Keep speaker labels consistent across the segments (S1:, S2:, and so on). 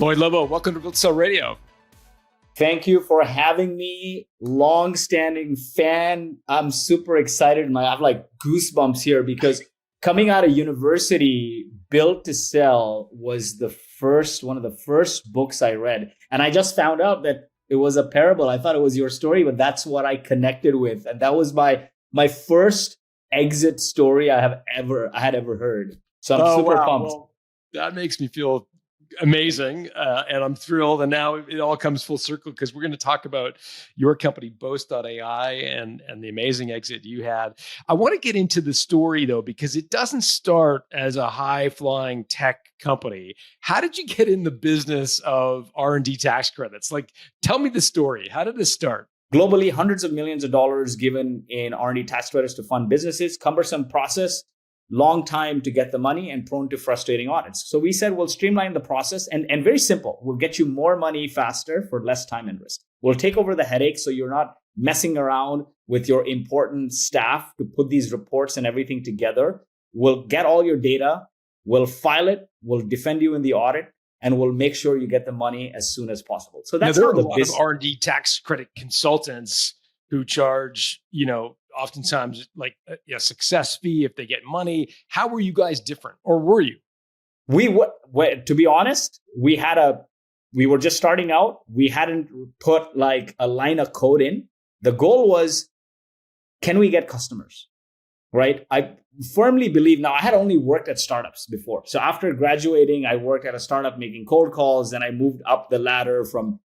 S1: Lloyd Lobo, welcome to Build Sell Radio.
S2: Thank you for having me. Long-standing fan. I'm super excited. I have like goosebumps here because coming out of university, Built to Sell was one of the first books I read. And I just found out that it was a parable. I thought it was your story, but that's what I connected with. And that was my first exit story I had ever heard. So I'm super pumped.
S1: Well, that makes me feel amazing. And I'm thrilled. And now it all comes full circle because we're going to talk about your company, Boast.ai, and the amazing exit you had. I want to get into the story though, because it doesn't start as a high flying tech company. How did you get in the business of R&D tax credits? Like, tell me the story. How did this start?
S2: Globally, hundreds of millions of dollars given in R&D tax credits to fund businesses, cumbersome process, long time to get the money, and prone to frustrating audits. So we said, we'll streamline the process and very simple. We'll get you more money faster for less time and risk. We'll take over the headache so you're not messing around with your important staff to put these reports and everything together. We'll get all your data, we'll file it, we'll defend you in the audit, and we'll make sure you get the money as soon as possible. So that's
S1: now, there are a lot of R&D tax credit consultants who charge, oftentimes like a success fee if they get money. How were you guys different, or were you?
S2: To be honest, we were just starting out. We hadn't put like a line of code in. The goal was, can we get customers? Right? I firmly believe now. I had only worked at startups before. So after graduating, I worked at a startup making cold calls. Then I moved up the ladder from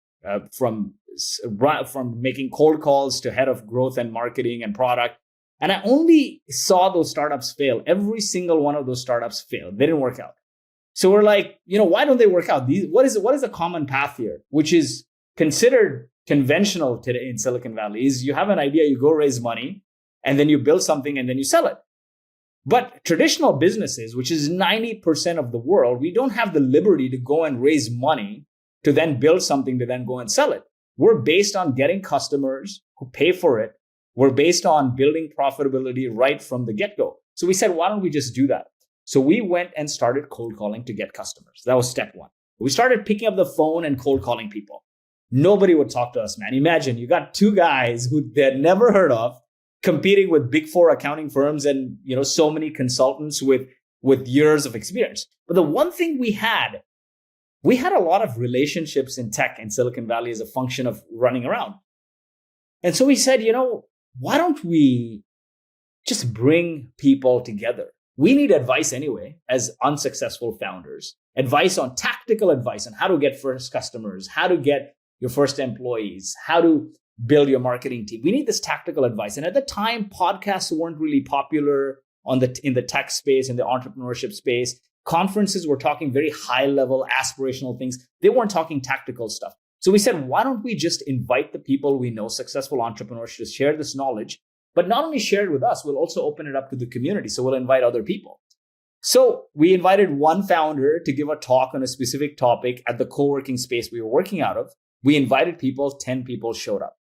S2: making cold calls to head of growth and marketing and product. And I only saw those startups fail. Every single one of those startups failed. They didn't work out. So we're like, why don't they work out? What is a common path here, which is considered conventional today in Silicon Valley, is you have an idea, you go raise money, and then you build something and then you sell it. But traditional businesses, which is 90% of the world, we don't have the liberty to go and raise money to then build something to then go and sell it. We're based on getting customers who pay for it. We're based on building profitability right from the get-go. So we said, why don't we just do that? So we went and started cold calling to get customers. That was step one. We started picking up the phone and cold calling people. Nobody would talk to us, man. Imagine you got two guys who they had never heard of competing with big four accounting firms and so many consultants with years of experience. But the one thing we had a lot of relationships in tech in Silicon Valley as a function of running around. And so we said, why don't we just bring people together? We need advice anyway, as unsuccessful founders. Tactical advice on how to get first customers, how to get your first employees, how to build your marketing team. We need this tactical advice. And at the time, podcasts weren't really popular in the tech space, in the entrepreneurship space. Conferences were talking very high level, aspirational things. They weren't talking tactical stuff. So we said, why don't we just invite the people we know, successful entrepreneurs, to share this knowledge, but not only share it with us, we'll also open it up to the community. So we'll invite other people. So we invited one founder to give a talk on a specific topic at the co-working space we were working out of. We invited people, 10 people showed up.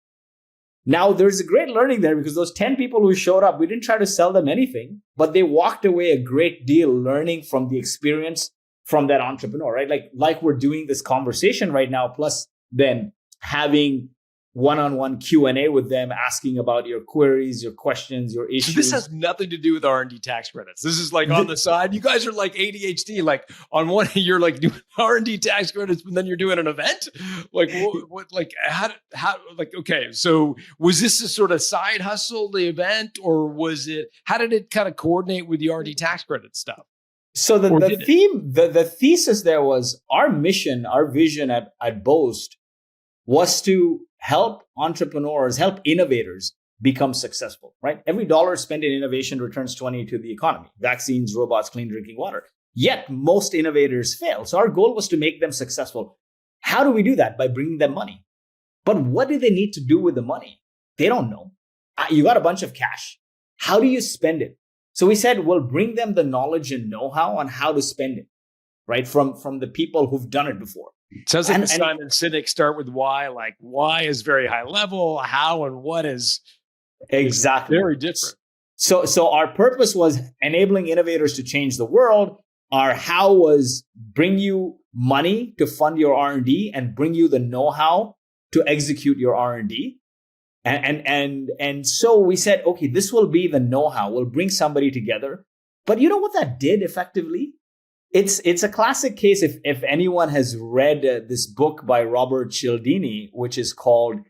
S2: Now, there's a great learning there because those 10 people who showed up, we didn't try to sell them anything, but they walked away a great deal learning from the experience from that entrepreneur, right? Like we're doing this conversation right now, plus then having one-on-one Q&A with them, asking about your queries, your questions, your issues.
S1: So this has nothing to do with R&D tax credits. This is like on the side. You guys are like ADHD. Like on one, you're like doing R&D tax credits, but then you're doing an event. Like what? Like how? Like okay. So was this a sort of side hustle, the event, or was it? How did it kind of coordinate with the R&D tax credit stuff?
S2: So the thesis there was our mission, our vision at Boast was to help entrepreneurs, help innovators become successful, right? Every dollar spent in innovation returns 20 to the economy. Vaccines, robots, clean drinking water. Yet most innovators fail. So our goal was to make them successful. How do we do that? By bringing them money. But what do they need to do with the money? They don't know. You got a bunch of cash. How do you spend it? So we said, we'll bring them the knowledge and know-how on how to spend it, right? From the people who've done it before.
S1: Sounds like the Simon Sinek start with why, like why is very high level, how and what is
S2: exactly
S1: very different.
S2: So our purpose was enabling innovators to change the world. Our how was bring you money to fund your R&D and bring you the know-how to execute your R&D. And so we said, okay, this will be the know-how. We'll bring somebody together. But you know what that did effectively? It's a classic case. If anyone has read this book by Robert Cialdini, which is called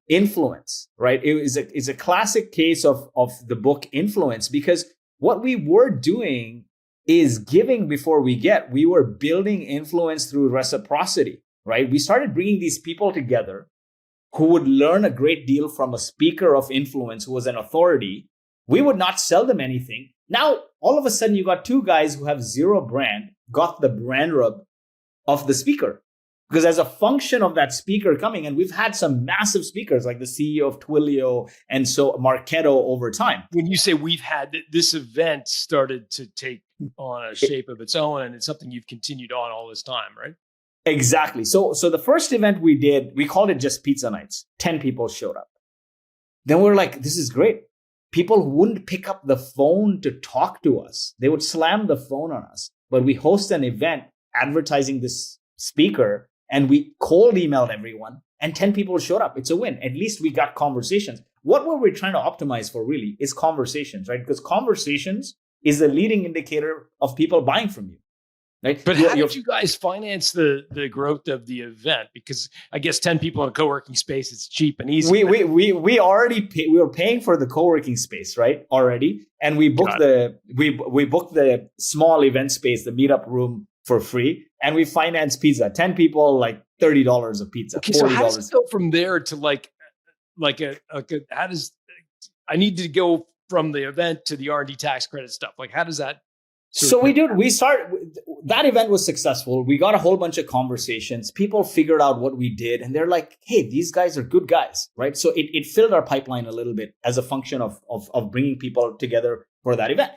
S2: Influence, right? It's a classic case of the book Influence, because what we were doing is giving before we get. We were building influence through reciprocity, right? We started bringing these people together who would learn a great deal from a speaker of influence who was an authority. We would not sell them anything. Now, all of a sudden, you got two guys who have zero brand, got the brand rub of the speaker. Because as a function of that speaker coming, and we've had some massive speakers like the CEO of Twilio and so Marketo over time.
S1: When you say we've had, this event started to take on a shape of its own, and it's something you've continued on all this time, right?
S2: Exactly. So the first event we did, we called it just Pizza Nights. 10 people showed up. Then we were like, this is great. People wouldn't pick up the phone to talk to us. They would slam the phone on us. But we host an event advertising this speaker, and we cold emailed everyone, and 10 people showed up. It's a win. At least we got conversations. What were we trying to optimize for really is conversations, right? Because conversations is the leading indicator of people buying from you. Right?
S1: But how did you guys finance the growth of the event? Because I guess 10 people in a co-working space, it's cheap and easy.
S2: We already we were paying for the co-working space, right? Already, and we booked we booked the small event space, the meetup room, for free, and we financed pizza. 10 people, like $30 a pizza.
S1: Okay, so how does it go from there to like how does I need to go from the event to the R&D tax credit stuff? Like, how does that?
S2: So that event was successful. We got a whole bunch of conversations. People figured out what we did, and they're like, hey, these guys are good guys, right? So it filled our pipeline a little bit as a function of bringing people together for that event.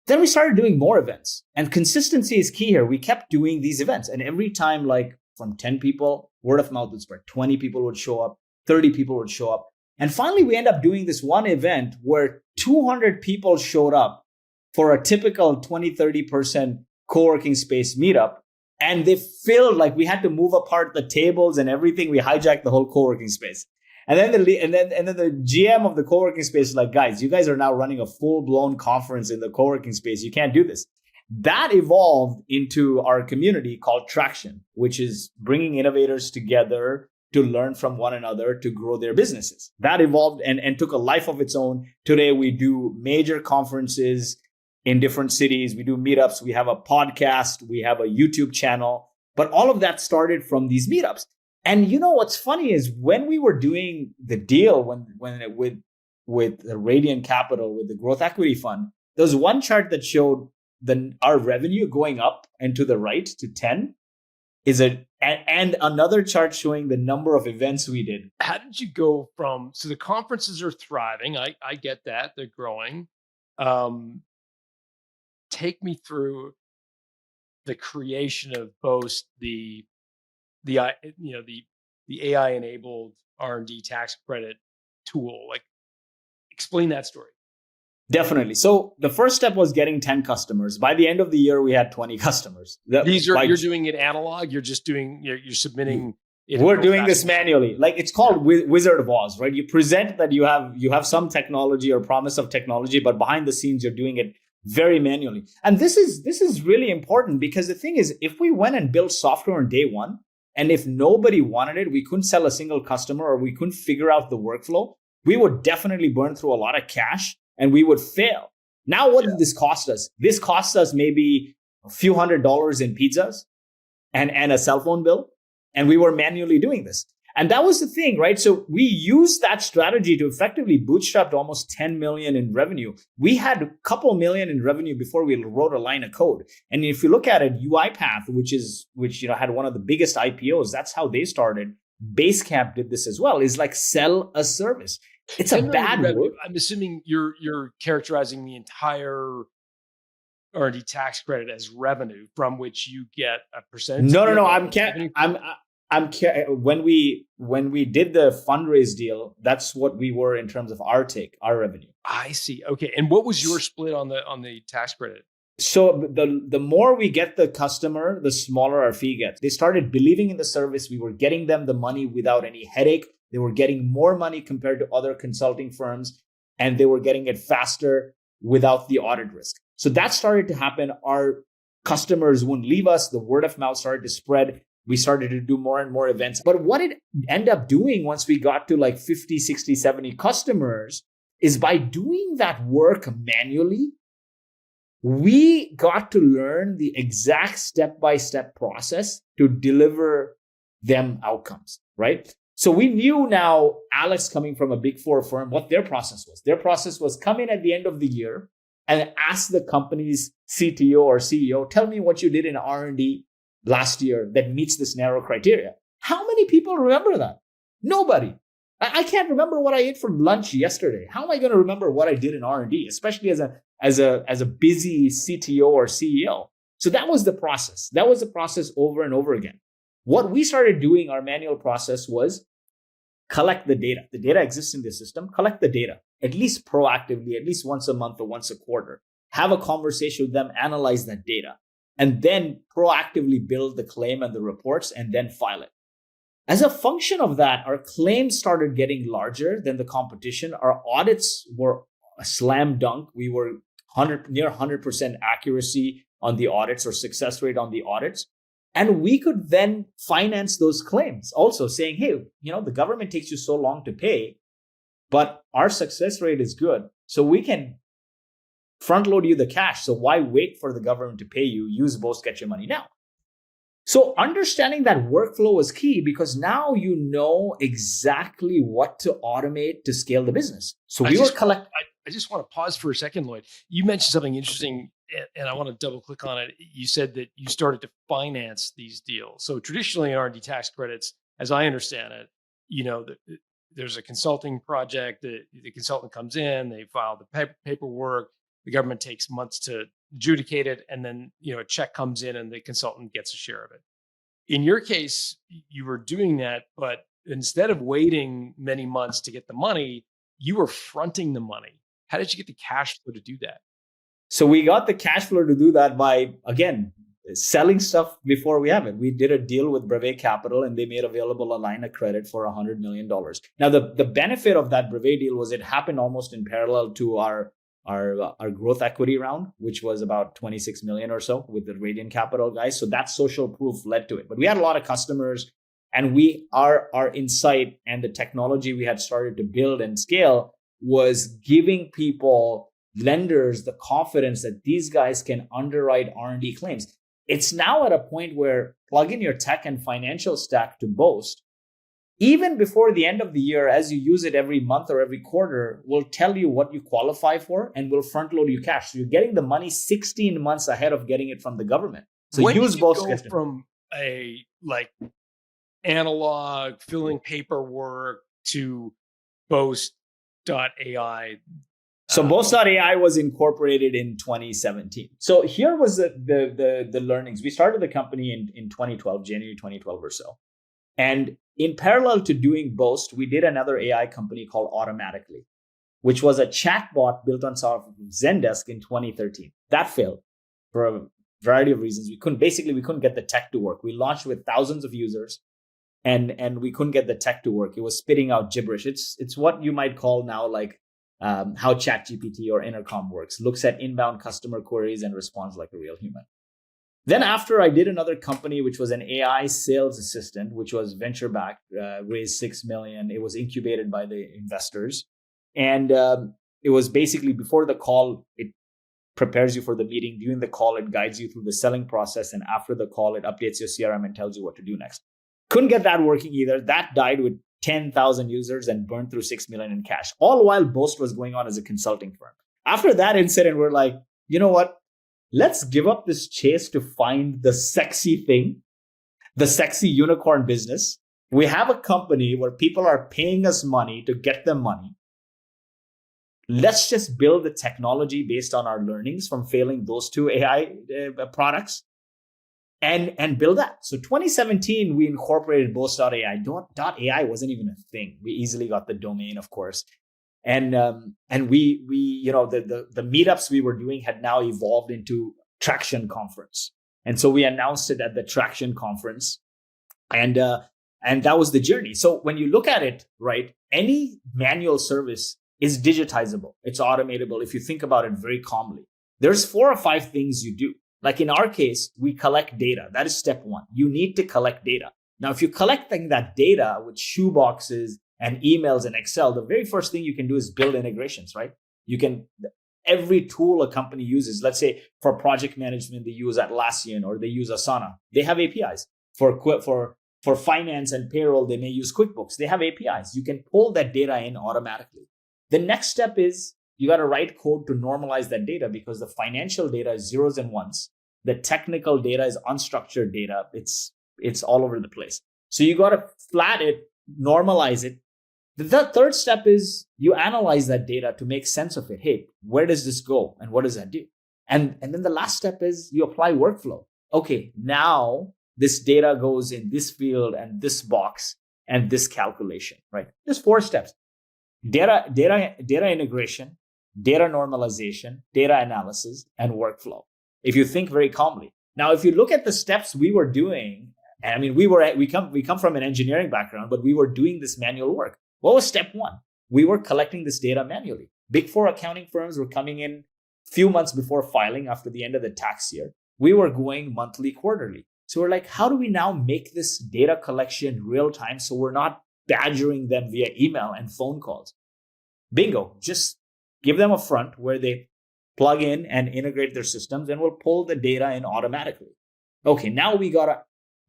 S2: Then we started doing more events, and consistency is key here. We kept doing these events, and every time, like from 10 people, word of mouth would spread. 20 people would show up, 30 people would show up. And finally, we end up doing this one event where 200 people showed up for a typical 20-30 person co-working space meetup. And they filled, like we had to move apart the tables and everything. We hijacked the whole co-working space. And then the GM of the co-working space is like, guys, you guys are now running a full-blown conference in the co-working space. You can't do this. That evolved into our community called Traction, which is bringing innovators together to learn from one another to grow their businesses. That evolved and took a life of its own. Today, we do major conferences in different cities. We do meetups. We have a podcast. We have a YouTube channel. But all of that started from these meetups. And you know what's funny is when we were doing the deal with the Radiant Capital, with the growth equity fund, there was one chart that showed our revenue going up and to the right to 10 and another chart showing the number of events we did.
S1: How did you go from, so the conferences are thriving. I get that. They're growing. Take me through the creation of both the AI enabled R&D tax credit tool. Like, explain that story.
S2: Definitely. So the first step was getting 10 customers. By the end of the year, we had 20 customers.
S1: You're doing it analog. You're submitting.
S2: We're doing this manually. Like, it's called Wizard of Oz, right? You present that you have some technology or promise of technology, but behind the scenes, you're doing it very manually. And this is really important, because the thing is, if we went and built software on day one, and if nobody wanted it, we couldn't sell a single customer, or we couldn't figure out the workflow, we would definitely burn through a lot of cash and we would fail. Now, what did this cost us? This cost us maybe a few $100s in pizzas and a cell phone bill. And we were manually doing this. And that was the thing, right? So we used that strategy to effectively bootstrap almost 10 million in revenue. We had a couple million in revenue before we wrote a line of code. And if you look at it, UiPath, which had one of the biggest IPOs, that's how they started. Basecamp did this as well. Is like sell a service. It's a bad word.
S1: I'm assuming you're characterizing the entire R&D tax credit as revenue from which you get a percentage.
S2: No. When we did the fundraise deal, that's what we were in terms of our revenue.
S1: I see. Okay. And what was your split on the tax credit?
S2: So the more we get the customer, the smaller our fee gets. They started believing in the service. We were getting them the money without any headache. They were getting more money compared to other consulting firms, and they were getting it faster without the audit risk. So that started to happen. Our customers wouldn't leave us. The word of mouth started to spread. We started to do more and more events. But what it ended up doing once we got to like 50, 60, 70 customers is by doing that work manually, we got to learn the exact step-by-step process to deliver them outcomes, right? So we knew now, Alex coming from a big four firm, what their process was. Their process was come in at the end of the year and ask the company's CTO or CEO, tell me what you did in R&D last year that meets this narrow criteria. How many people remember that? Nobody. I can't remember what I ate for lunch yesterday. How am I going to remember what I did in R&D, especially as a busy CTO or CEO? So that was the process. That was the process over and over again. What we started doing, our manual process, was collect the data. The data exists in the system. Collect the data, at least proactively, at least once a month or once a quarter. Have a conversation with them, analyze that data, and then proactively build the claim and the reports and then file it. As a function of that, our claims started getting larger than the competition. Our audits were a slam dunk. We were near 100% accuracy on the audits or success rate on the audits. And we could then finance those claims also saying, hey, the government takes you so long to pay, but our success rate is good. So we can front load you the cash. So why wait for the government to pay you? Use Boast, get your money now. So understanding that workflow was key because now you know exactly what to automate to scale the business. So we were collecting.
S1: I just want to pause for a second, Lloyd. You mentioned something interesting, and I want to double click on it. You said that you started to finance these deals. So traditionally in R&D tax credits, as I understand it, there's a consulting project. The consultant comes in, they file the paperwork. The government takes months to adjudicate it, and then a check comes in, and the consultant gets a share of it. In your case, you were doing that, but instead of waiting many months to get the money, you were fronting the money. How did you get the cash flow to do that?
S2: So we got the cash flow to do that by, again, selling stuff before we have it. We did a deal with Brevet Capital, and they made available a line of credit for $100 million. Now, the benefit of that Brevet deal was it happened almost in parallel to our growth equity round, which was about 26 million or so with the Radiant Capital guys. So that social proof led to it. But we had a lot of customers, and our insight and the technology we had started to build and scale was giving people, lenders, the confidence that these guys can underwrite R&D claims. It's now at a point where plug in your tech and financial stack to Boast. Even before the end of the year, as you use it every month or every quarter, we'll tell you what you qualify for and we'll front load you cash. So you're getting the money 16 months ahead of getting it from the government. So
S1: when
S2: use Boast.
S1: Go from a analog filling paperwork to Boast.ai.
S2: So Boast.ai was incorporated in 2017. So here was the learnings. We started the company in 2012, January 2012 or so. And in parallel to doing Boast, we did another AI company called Automatically, which was a chatbot built on top of Zendesk in 2013. That failed for a variety of reasons. We couldn't get the tech to work. We launched with thousands of users and we couldn't get the tech to work. It was spitting out gibberish. It's what you might call now how ChatGPT or Intercom works. Looks at inbound customer queries and responds like a real human. Then after I did another company, which was an AI sales assistant, which was venture-backed, raised $6 million. It was incubated by the investors. And it was basically before the call, it prepares you for the meeting. During the call, it guides you through the selling process. And after the call, it updates your CRM and tells you what to do next. Couldn't get that working either. That died with 10,000 users and burned through $6 million in cash, all while Boast was going on as a consulting firm. After that incident, we're like, you know what? Let's give up this chase to find the sexy thing, the sexy unicorn business. We have a company where people are paying us money to get them money. Let's just build the technology based on our learnings from failing those two AI products and build that. So 2017, we incorporated Boast.ai. .ai wasn't even a thing. We easily got the domain, of course. And we the meetups we were doing had now evolved into Traction conference. And so we announced it at the Traction conference. And that was the journey. So when you look at it, right, any manual service is digitizable. It's automatable. If you think about it very calmly, there's 4 or 5 things you do. Like in our case, we collect data. That is step 1. You need to collect data. Now, if you're collecting that data with shoeboxes and emails and Excel, the very first thing you can do is build integrations, right? Every tool a company uses, let's say for project management, they use Atlassian or they use Asana. They have APIs. For finance and payroll, they may use QuickBooks. They have APIs. You can pull that data in automatically. The next step is you got to write code to normalize that data, because the financial data is zeros and ones. The technical data is unstructured data. It's all over the place. So you got to flat it, normalize it. The third step is you analyze that data to make sense of it. Hey, where does this go? And what does that do? And then the last step is you apply workflow. Okay, now this data goes in this field and this box and this calculation, right? There's 4 steps. Data integration, data normalization, data analysis, and workflow. If you think very calmly. Now, if you look at the steps we were doing, I mean, we come from an engineering background, but we were doing this manual work. What was step 1? We were collecting this data manually. Big 4 accounting firms were coming in few months before filing after the end of the tax year. We were going monthly, quarterly. So we're like, how do we now make this data collection real time so we're not badgering them via email and phone calls? Bingo. Just give them a front where they plug in and integrate their systems, and we'll pull the data in automatically. Okay, now we got to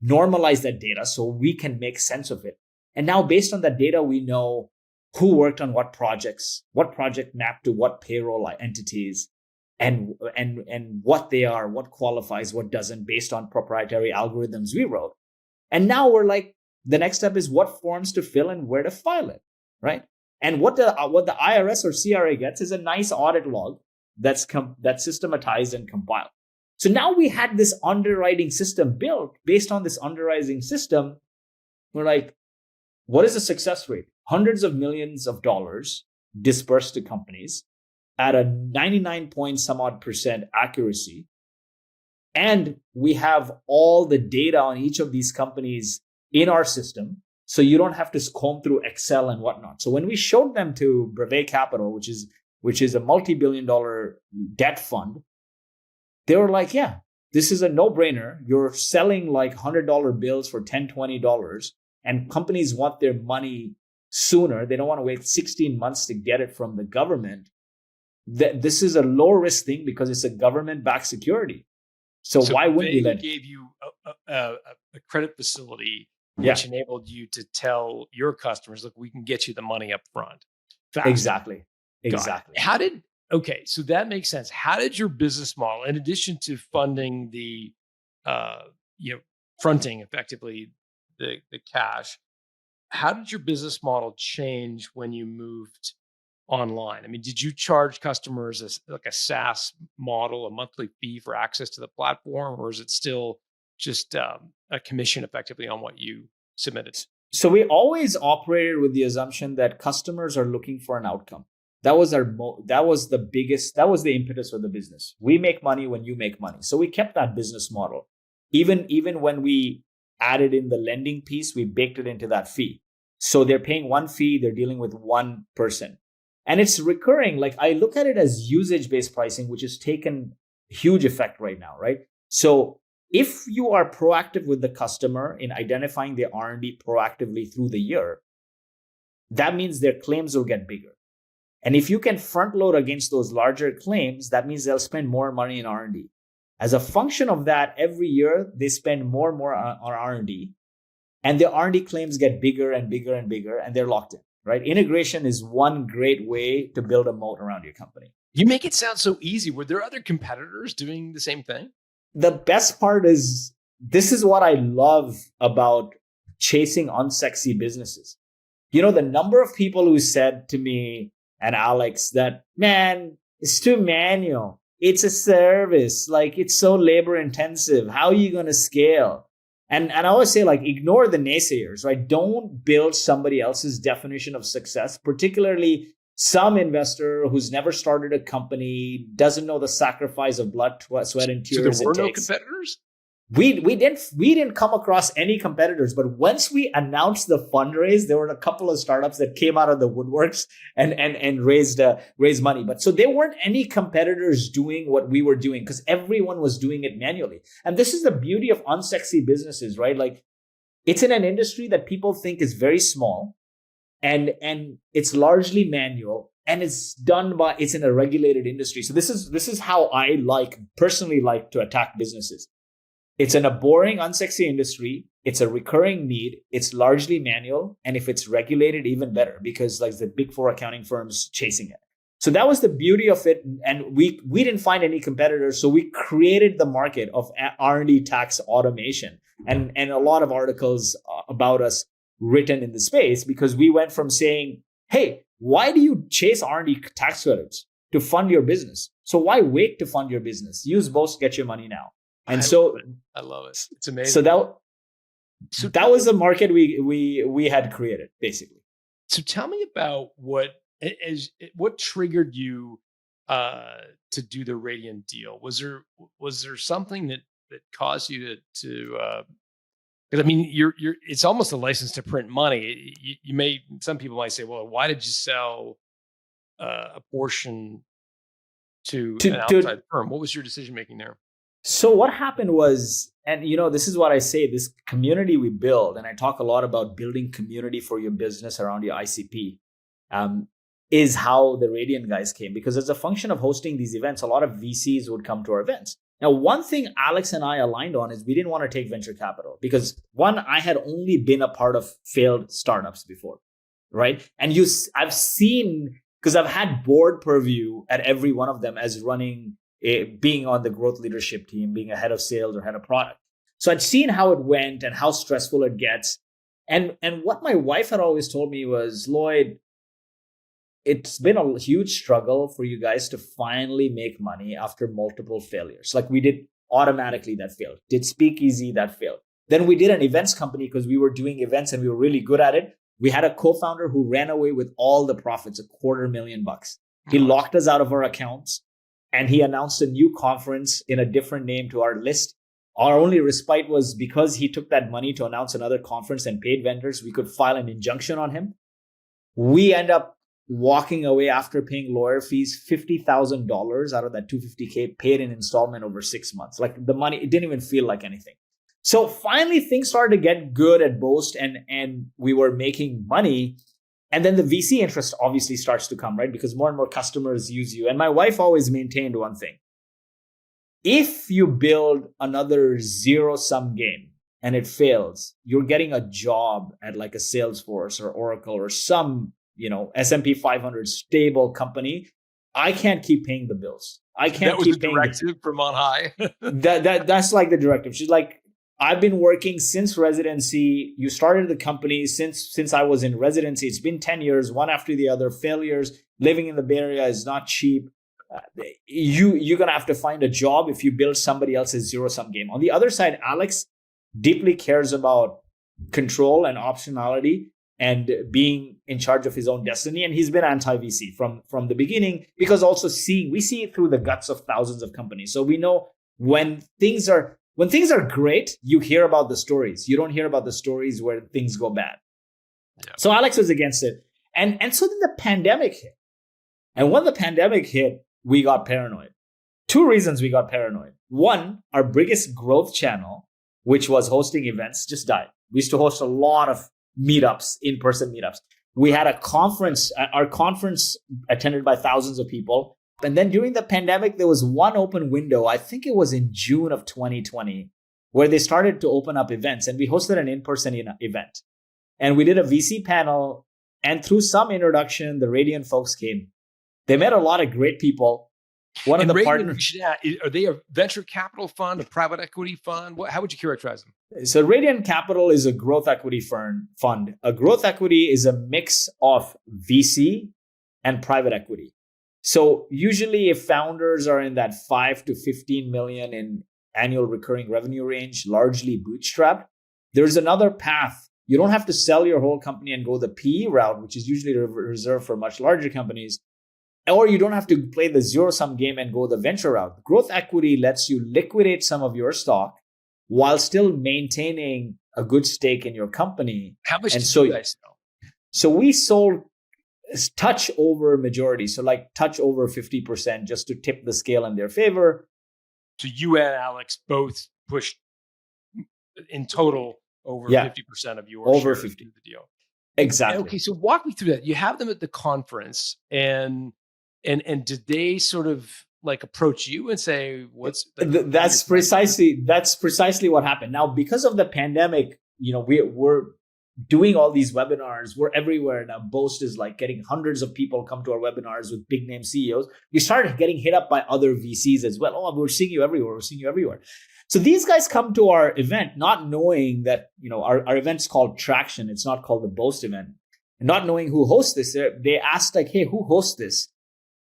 S2: normalize that data so we can make sense of it. And now based on that data, we know who worked on what projects, what project mapped to what payroll entities, and what they are, what qualifies, what doesn't, based on proprietary algorithms we wrote. And now we're like, the next step is what forms to fill and where to file it, right? And what the IRS or CRA gets is a nice audit log that's systematized and compiled. So now we had this underwriting system built. Based on this underwriting system, we're like, what is the success rate? Hundreds of millions of dollars dispersed to companies at a 99% accuracy. And we have all the data on each of these companies in our system. So you don't have to comb through Excel and whatnot. So when we showed them to 𝙬𝙊𝙇𝙇 Capital, which is a multi-billion-dollar debt fund, they were like, yeah, this is a no-brainer. You're selling like $100 bills for $10, $20, and companies want their money sooner. They don't want to wait 16 months to get it from the government. This is a low-risk thing because it's a government-backed security. So why wouldn't we let?
S1: They gave you a credit facility which enabled you to tell your customers, look, we can get you the money up front. Faster.
S2: Exactly.
S1: So that makes sense. How did your business model, in addition to funding the, fronting effectively the cash, how did your business model change when you moved online? I mean, did you charge customers like a SaaS model, a monthly fee for access to the platform, or is it still just a commission effectively on what you submitted?
S2: So we always operated with the assumption that customers are looking for an outcome. That was the impetus for the business. We make money when you make money. So we kept that business model. Even when we added in the lending piece, we baked it into that fee. So they're paying one fee, they're dealing with one person. And it's recurring. Like, I look at it as usage-based pricing, which has taken huge effect right now, right? So if you are proactive with the customer in identifying their R&D proactively through the year, that means their claims will get bigger. And if you can front load against those larger claims, that means they'll spend more money in R&D. As a function of that, every year they spend more and more on R&D, and their R&D claims get bigger and bigger and bigger, and they're locked in, right? Integration is one great way to build a moat around your company.
S1: You make it sound so easy. Were there other competitors doing the same thing?
S2: The best part is, this is what I love about chasing unsexy businesses. The number of people who said to me and Alex that, man, it's too manual. It's a service. Like, it's so labor intensive. How are you going to scale? And I always say, like, ignore the naysayers, right? Don't build somebody else's definition of success, particularly some investor who's never started a company, doesn't know the sacrifice of blood, sweat, and tears.
S1: So there were no competitors?
S2: We didn't come across any competitors, but once we announced the fundraise, there were a couple of startups that came out of the woodworks and raised money. But so there weren't any competitors doing what we were doing because everyone was doing it manually. And this is the beauty of unsexy businesses, right? Like, it's in an industry that people think is very small, and it's largely manual, and it's in a regulated industry. So this is how I personally like to attack businesses. It's in a boring, unsexy industry. It's a recurring need. It's largely manual. And if it's regulated, even better, because like the big four accounting firms chasing it. So that was the beauty of it. And we didn't find any competitors. So we created the market of R&D tax automation, and a lot of articles about us written in the space, because we went from saying, hey, why do you chase R&D tax credits to fund your business? So why wait to fund your business? Use Boast, get your money now. And
S1: I love it. It's amazing.
S2: So that was the market we had created, basically.
S1: So tell me about what triggered you to do the Radian deal. Was there something that caused you to because I mean, it's almost a license to print money. Some people might say, well, why did you sell a portion to an outside firm? What was your decision making there?
S2: So what happened was, and this is what I say, this community we build, and I talk a lot about building community for your business around your ICP, is how the Radian guys came. Because as a function of hosting these events, a lot of VCs would come to our events. Now, one thing Alex and I aligned on is we didn't want to take venture capital because, one, I had only been a part of failed startups before, right? And I've seen, because I've had board purview at every one of them as being on the growth leadership team, being a head of sales or head of product. So I'd seen how it went and how stressful it gets. And what my wife had always told me was, Lloyd, it's been a huge struggle for you guys to finally make money after multiple failures. Like we did Automatically, that failed. Did 𝙁𝙊𝙐𝙇𝙇, that failed. Then we did an events company because we were doing events and we were really good at it. We had a co-founder who ran away with all the profits, $250,000. He locked us out of our accounts. And he announced a new conference in a different name to our list. Our only respite was because he took that money to announce another conference and paid vendors, we could file an injunction on him. We end up walking away after paying lawyer fees, $50,000 out of that $250K paid in installment over 6 months. Like the money, it didn't even feel like anything. So finally things started to get good at Boast and we were making money. And then the VC interest obviously starts to come, right? Because more and more customers use you. And my wife always maintained one thing. If you build another zero-sum game and it fails, you're getting a job at like a Salesforce or Oracle or some, S&P 500 stable company. I can't keep paying the bills. I can't keep paying.
S1: That was the directive from on high.
S2: That's like the directive. She's like, I've been working since residency. You started the company since I was in residency. It's been 10 years, one after the other, failures. Living in the Bay Area is not cheap. You're going to have to find a job if you build somebody else's zero-sum game. On the other side, Alex deeply cares about control and optionality and being in charge of his own destiny. And he's been anti-VC from the beginning, because also we see it through the guts of thousands of companies. So we know when things are great, you hear about the stories. You don't hear about the stories where things go bad. Yeah. So Alex was against it. And so then the pandemic hit. And when the pandemic hit, we got paranoid. 2 reasons we got paranoid. One, our biggest growth channel, which was hosting events, just died. We used to host a lot of meetups, in-person meetups. We had a conference, our conference attended by thousands of people. And then during the pandemic, there was one open window. I think it was in June of 2020, where they started to open up events. And we hosted an in-person event. And we did a VC panel. And through some introduction, the Radian folks came. They met a lot of great people. One of the partners.
S1: Are they a venture capital fund, a private equity fund? How would you characterize them?
S2: So Radian Capital is a growth equity fund. A growth equity is a mix of VC and private equity. So usually if founders are in that 5 to 15 million in annual recurring revenue range, largely bootstrapped, there's another path You don't have to sell your whole company and go the PE route, which is usually reserved for much larger companies. Or you don't have to play the zero-sum game and go the venture route. Growth equity lets you liquidate some of your stock while still maintaining a good stake in your company.
S1: How much did you guys sell?
S2: So we sold touch over majority. So like touch over 50% just to tip the scale in their favor.
S1: So you and Alex both pushed in total over 50% of your
S2: over
S1: shares
S2: 50
S1: of the deal.
S2: Exactly.
S1: Okay, so walk me through that. You have them at the conference, and did they sort of like approach you and say, "What's?"
S2: That's precisely what happened. Now, because of the pandemic, we're doing all these webinars. We're everywhere now. Boast is like getting hundreds of people come to our webinars with big name CEOs. We started getting hit up by other VCs as well. Oh, we're seeing you everywhere. We're seeing you everywhere. So these guys come to our event not knowing that, our event's called Traction. It's not called the Boast event. And not knowing who hosts this, they asked like, hey, who hosts this?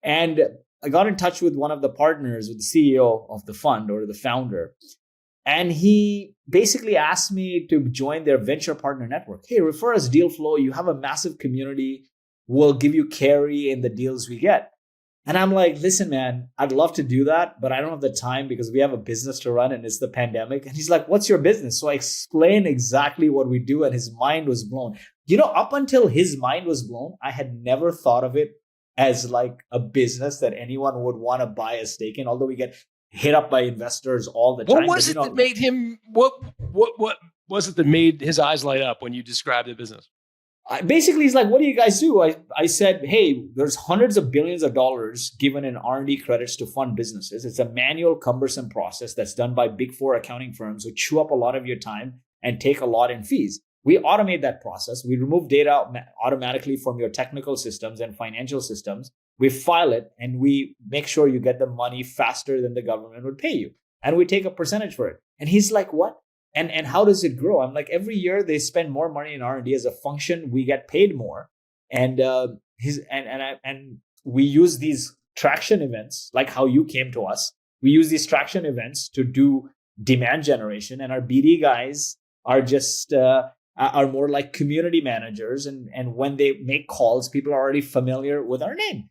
S2: And I got in touch with one of the partners, with the CEO of the fund or the founder. And he basically asked me to join their venture partner network. Hey, refer us deal flow. You have a massive community. We'll give you carry in the deals we get. And I'm like, listen, man, I'd love to do that, but I don't have the time because we have a business to run and it's the pandemic. And he's like, what's your business? So I explained exactly what we do and his mind was blown. Up until his mind was blown, I had never thought of it as like a business that anyone would want to buy a stake in, although we get hit up by investors all the time.
S1: What was it that made him, what was it that made his eyes light up when you described the business?
S2: Basically, he's like, what do you guys do? I said, hey, there's hundreds of billions of dollars given in R&D credits to fund businesses. It's a manual, cumbersome process that's done by big four accounting firms who chew up a lot of your time and take a lot in fees. We automate that process. We remove data automatically from your technical systems and financial systems. We file it and we make sure you get the money faster than the government would pay you. And we take a percentage for it. And he's like, what? And how does it grow? I'm like, every year they spend more money in R&D as a function. We get paid more. And we use these traction events, like how you came to us. We use these traction events to do demand generation. And our BD guys are just are more like community managers. And when they make calls, people are already familiar with our name.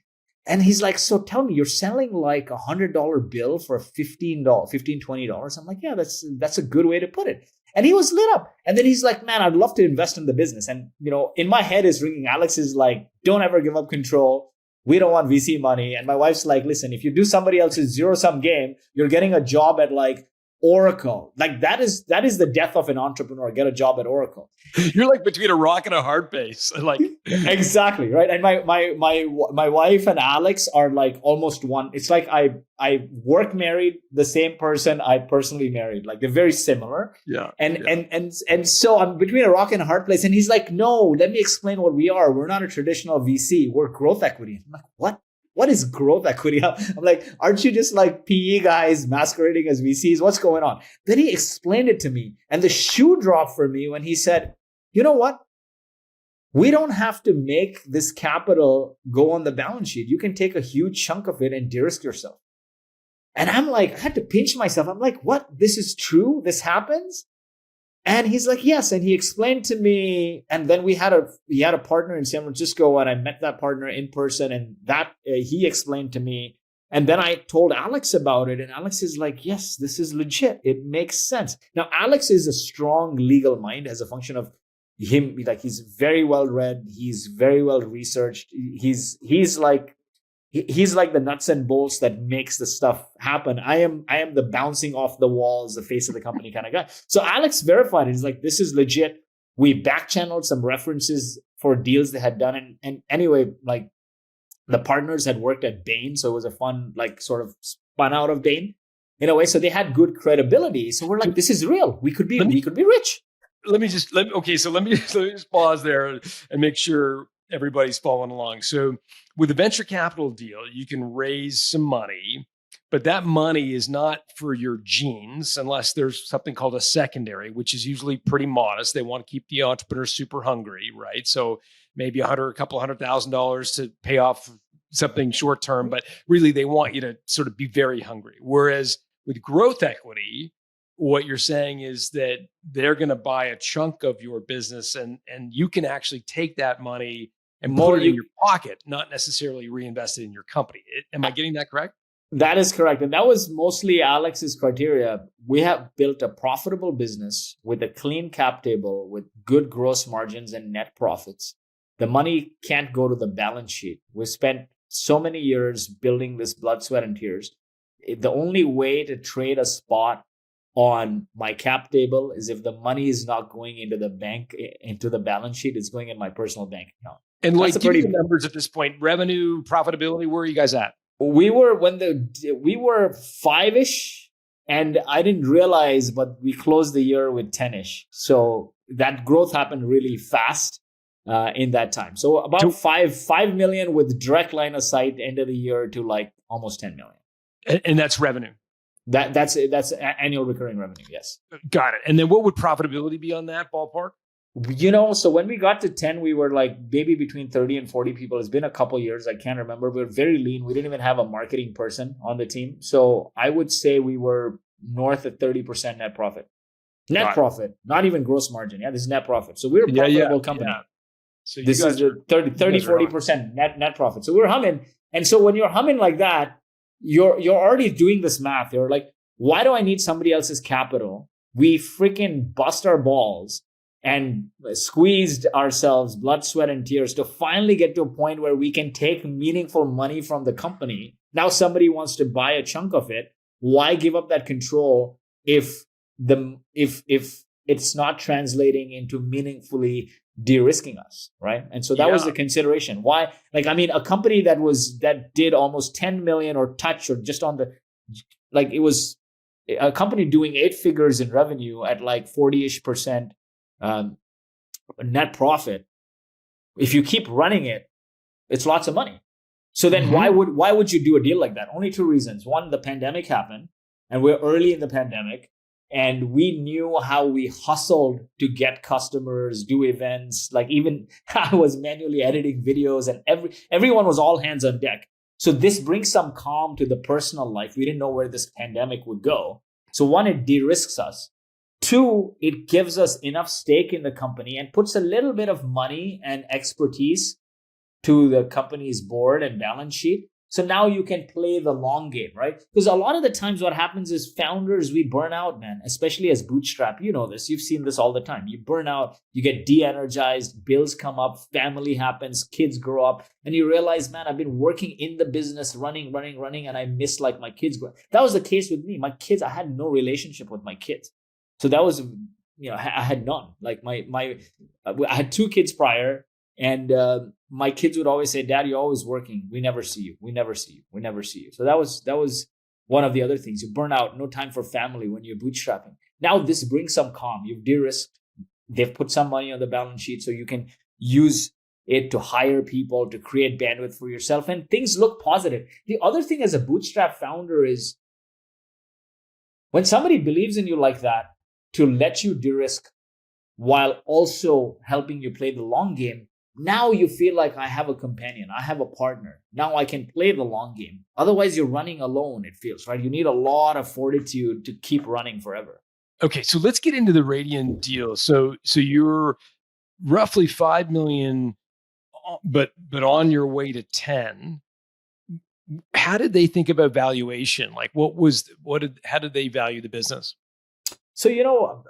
S2: And he's like, so tell me, you're selling like $100 bill for $15, $20. I'm like, yeah, that's a good way to put it. And he was lit up. And then he's like, man, I'd love to invest in the business. And, in my head is ringing. Alex is like, don't ever give up control. We don't want VC money. And my wife's like, listen, if you do somebody else's zero-sum game, you're getting a job at like Oracle. Like that is the death of an entrepreneur. Get a job at Oracle.
S1: You're like between a rock and a hard place. Like
S2: exactly, right? And my wife and Alex are like almost one. It's like I work married the same person I personally married. Like they're very similar.
S1: Yeah.
S2: And so I'm between a rock and a hard place. And he's like, no, let me explain what we are. We're not a traditional VC. We're growth equity. I'm like, what? What is growth equity? I'm like, aren't you just like PE guys masquerading as VCs? What's going on? Then he explained it to me. And the shoe dropped for me when he said, you know what? We don't have to make this capital go on the balance sheet. You can take a huge chunk of it and de-risk yourself. And I'm like, I had to pinch myself. I'm like, what? This is true? This happens? And he's like, yes. And he explained to me, and then he had a partner in San Francisco, and I met that partner in person, and that he explained to me. And then I told Alex about it, and Alex is like, yes, this is legit. It makes sense. Now, Alex is a strong legal mind as a function of him. Like he's very well read. He's very well researched. He's like the nuts and bolts that makes the stuff happen. I am the bouncing off the walls, the face of the company kind of guy. So Alex verified it. He's like, this is legit. We back channeled some references for deals they had done. And anyway, like the partners had worked at Bain. So it was a fun, like sort of spun out of Bain in a way. So they had good credibility. So we're like, this is real. We could be rich.
S1: Let me just pause there and make sure everybody's following along. So with a venture capital deal, you can raise some money, but that money is not for your genes unless there's something called a secondary, which is usually pretty modest. They want to keep the entrepreneur super hungry, right? So maybe a couple $100,000 to pay off something short term, but really they want you to sort of be very hungry. Whereas with growth equity, what you're saying is that they're going to buy a chunk of your business, and you can actually take that money and put it in your pocket, not necessarily reinvest it in your company. Am I getting that correct?
S2: That is correct. And that was mostly Alex's criteria. We have built a profitable business with a clean cap table, with good gross margins and net profits. The money can't go to the balance sheet. We spent so many years building this blood, sweat, and tears. The only way to trade a spot on my cap table is if the money is not going into the bank, into the balance sheet, it's going in my personal bank account.
S1: And like, give me the numbers at this point: revenue, profitability. Where are you guys at?
S2: We were 5-ish, and I didn't realize, but we closed the year with 10-ish. So that growth happened really fast in that time. So about 5 million with direct line of sight end of the year to like almost 10 million.
S1: And that's revenue.
S2: That's annual recurring revenue. Yes.
S1: Got it. And then what would profitability be on that ballpark?
S2: So when we got to 10, we were like maybe between 30 and 40 people. It's been a couple years. I can't remember. We were very lean. We didn't even have a marketing person on the team. So I would say we were north of 30% net profit. Net profit, not even gross margin. Yeah, this is net profit. So we're a profitable company. Yeah. So this is 30, 40% net profit. So we're humming. And so when you're humming like that, you're already doing this math. You're like, why do I need somebody else's capital? We freaking bust our balls and squeezed ourselves blood, sweat, and tears to finally get to a point where we can take meaningful money from the company. Now somebody wants to buy a chunk of it. Why give up that control if it's not translating into meaningfully de-risking us, right? And so that was the consideration. Why? Like, I mean, a company that did almost 10 million or just on the, like, it was a company doing 8 figures in revenue at like 40-ish% net profit. If you keep running it, it's lots of money. So then why would you do a deal like that? Only 2 reasons. One, the pandemic happened, and we're early in the pandemic, and we knew how we hustled to get customers, do events. Like, even I was manually editing videos, and everyone was all hands on deck. So this brings some calm to the personal life. We didn't know where this pandemic would go. So one, it de-risks us. 2, it gives us enough stake in the company and puts a little bit of money and expertise to the company's board and balance sheet. So now you can play the long game, right? Because a lot of the times what happens is founders, we burn out, man, especially as bootstrap. You know this. You've seen this all the time. You burn out, you get de-energized, bills come up, family happens, kids grow up, and you realize, man, I've been working in the business, running, and I miss like my kids. That was the case with me. My kids, I had no relationship with my kids. So that was, I had none. Like I had 2 kids prior, and my kids would always say, "Dad, you're always working. We never see you. We never see you. We never see you." So that was one of the other things. You burn out, no time for family when you're bootstrapping. Now this brings some calm. You've de-risked. They've put some money on the balance sheet, so you can use it to hire people, to create bandwidth for yourself, and things look positive. The other thing as a bootstrap founder is when somebody believes in you like that, to let you de-risk while also helping you play the long game. Now you feel like I have a companion, I have a partner. Now I can play the long game. Otherwise, you're running alone, it feels, right? You need a lot of fortitude to keep running forever.
S1: Okay, so let's get into the Radian deal. So you're roughly 5 million, but on your way to 10. How did they think about valuation? Like, how did they value the business?
S2: So,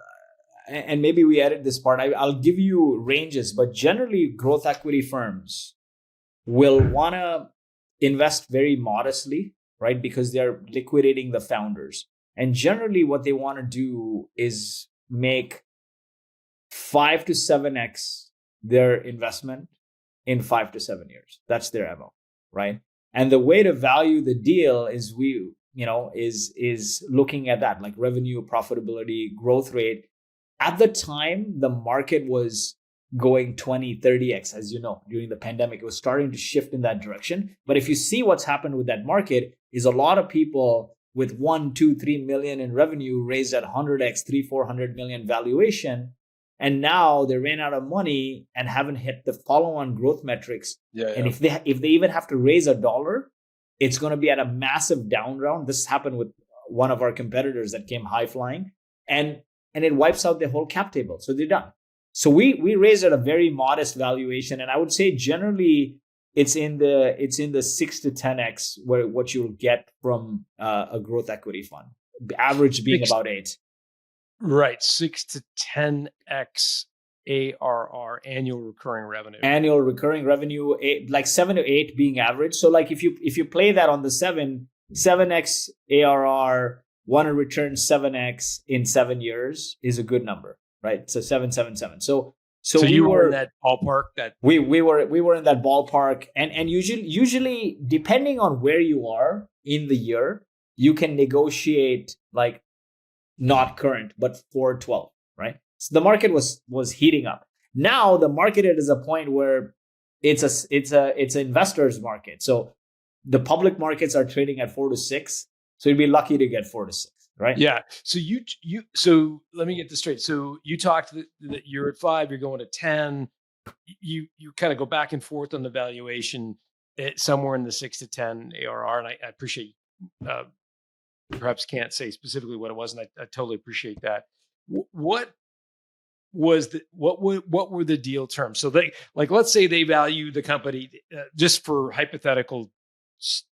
S2: and maybe we added this part, I'll give you ranges, but generally growth equity firms will want to invest very modestly, right? Because they're liquidating the founders. And generally what they want to do is make 5 to 7x their investment in 5 to 7 years. That's their MO, right? And the way to value the deal is is looking at that, like revenue, profitability, growth rate. At the time, the market was going 20, 30x, as you know, during the pandemic. It was starting to shift in that direction. But if you see what's happened with that market, is a lot of people with 1, 2, 3 million in revenue raised at 100x, 300-400 million valuation. And now they ran out of money and haven't hit the follow-on growth metrics. And if they even have to raise $1, it's going to be at a massive down round. This happened with one of our competitors that came high flying. and it wipes out the whole cap table. So they're done. So we raised at a very modest valuation, and I would say generally it's in the 6 to 10x where what you'll get from a growth equity fund. The average being about 8.
S1: Right, 6 to 10x ARR, annual recurring revenue.
S2: Annual recurring revenue, like 7 to 8 being average. So like if you play that on the 7x ARR, want to return 7x in 7 years is a good number, right? So 777. So
S1: you were in that ballpark. That
S2: we were in that ballpark, and usually depending on where you are in the year, you can negotiate like not current but 412, right? So the market was heating up. Now the market is a point where it's an investor's market. So the public markets are trading at 4 to 6. So you'd be lucky to get 4 to 6, right?
S1: Yeah. So so let me get this straight. So you talked that you're at 5, you're going to 10. You kind of go back and forth on the valuation somewhere in the 6 to 10 ARR. And I appreciate, perhaps can't say specifically what it was. And I totally appreciate that. What were the deal terms? So let's say they value the company, just for hypothetical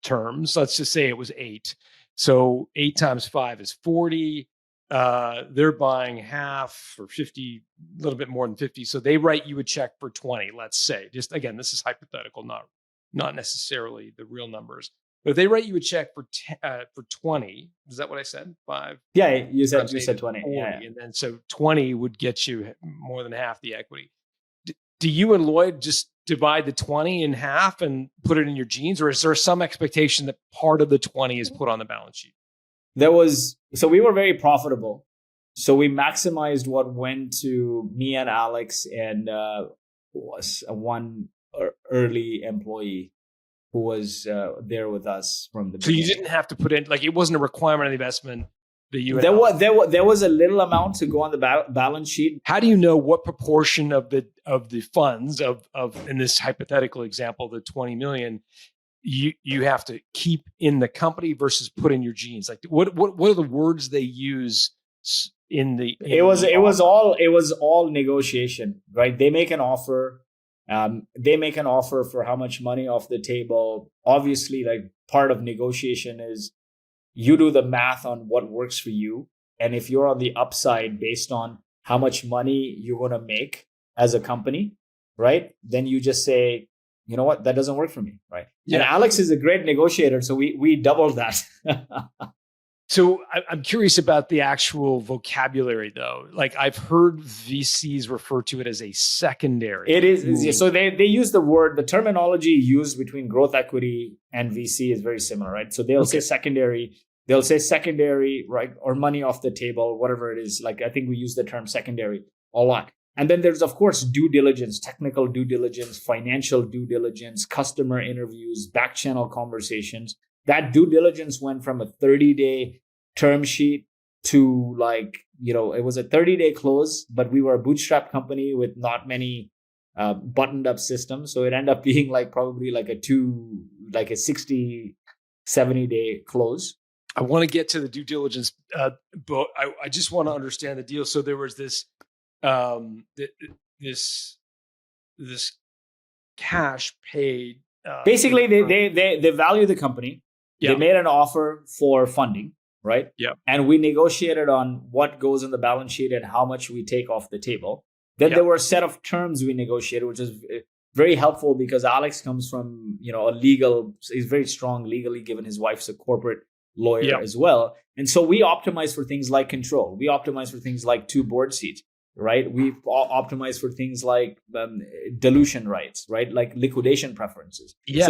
S1: terms, let's just say it was 8. So 8 times 5 is 40. They're buying half or 50, a little bit more than 50. So they write you a check for 20, let's say. Just again, this is hypothetical, not necessarily the real numbers. But if they write you a check for 20, is that what I said? 5?
S2: Yeah, you said 20.
S1: 40,
S2: yeah.
S1: And then so 20 would get you more than half the equity. Do you and Lloyd just divide the 20 in half and put it in your genes, or is there some expectation that part of the 20 is put on the balance sheet?
S2: So we were very profitable. So we maximized what went to me and Alex and was one early employee who was there with us from the beginning.
S1: So you didn't have to put in, like, it wasn't a requirement of the investment that you.
S2: There was a little amount to go on the balance sheet.
S1: How do you know what proportion of the funds of in this hypothetical example, the 20 million, you have to keep in the company versus put in your genes? Like what are the words they use in the?
S2: It was all negotiation, right? They make an offer. They make an offer for how much money off the table. Obviously, like, part of negotiation is you do the math on what works for you. And if you're on the upside based on how much money you're going to make as a company, right? Then you just say, you know what, that doesn't work for me, right? Yeah. And Alex is a great negotiator. So we doubled that.
S1: So I'm curious about the actual vocabulary, though. Like, I've heard VCs refer to it as a secondary.
S2: It is. So they use the terminology used between growth equity and VC is very similar, right? So they'll say secondary, right? Or money off the table, whatever it is. Like, I think we use the term secondary a lot. And then there's, of course, due diligence, technical due diligence, financial due diligence, customer interviews, back channel conversations. That due diligence went from a 30-day term sheet to, like, it was a 30-day close, but we were a bootstrap company with not many buttoned up systems. So it ended up being probably a 60, 70-day close.
S1: I want to get to the due diligence, but I just want to understand the deal. So there was this cash paid.
S2: Basically, they value the company. Yeah. They made an offer for funding, right?
S1: Yeah.
S2: And we negotiated on what goes in the balance sheet and how much we take off the table. Then there were a set of terms we negotiated, which is very helpful because Alex comes from, he's very strong legally, given his wife's a corporate lawyer as well. And so we optimize for things like control. We optimize for things like 2 board seats, right? We optimize for things like dilution rights, right? Like liquidation preferences.
S1: Yeah.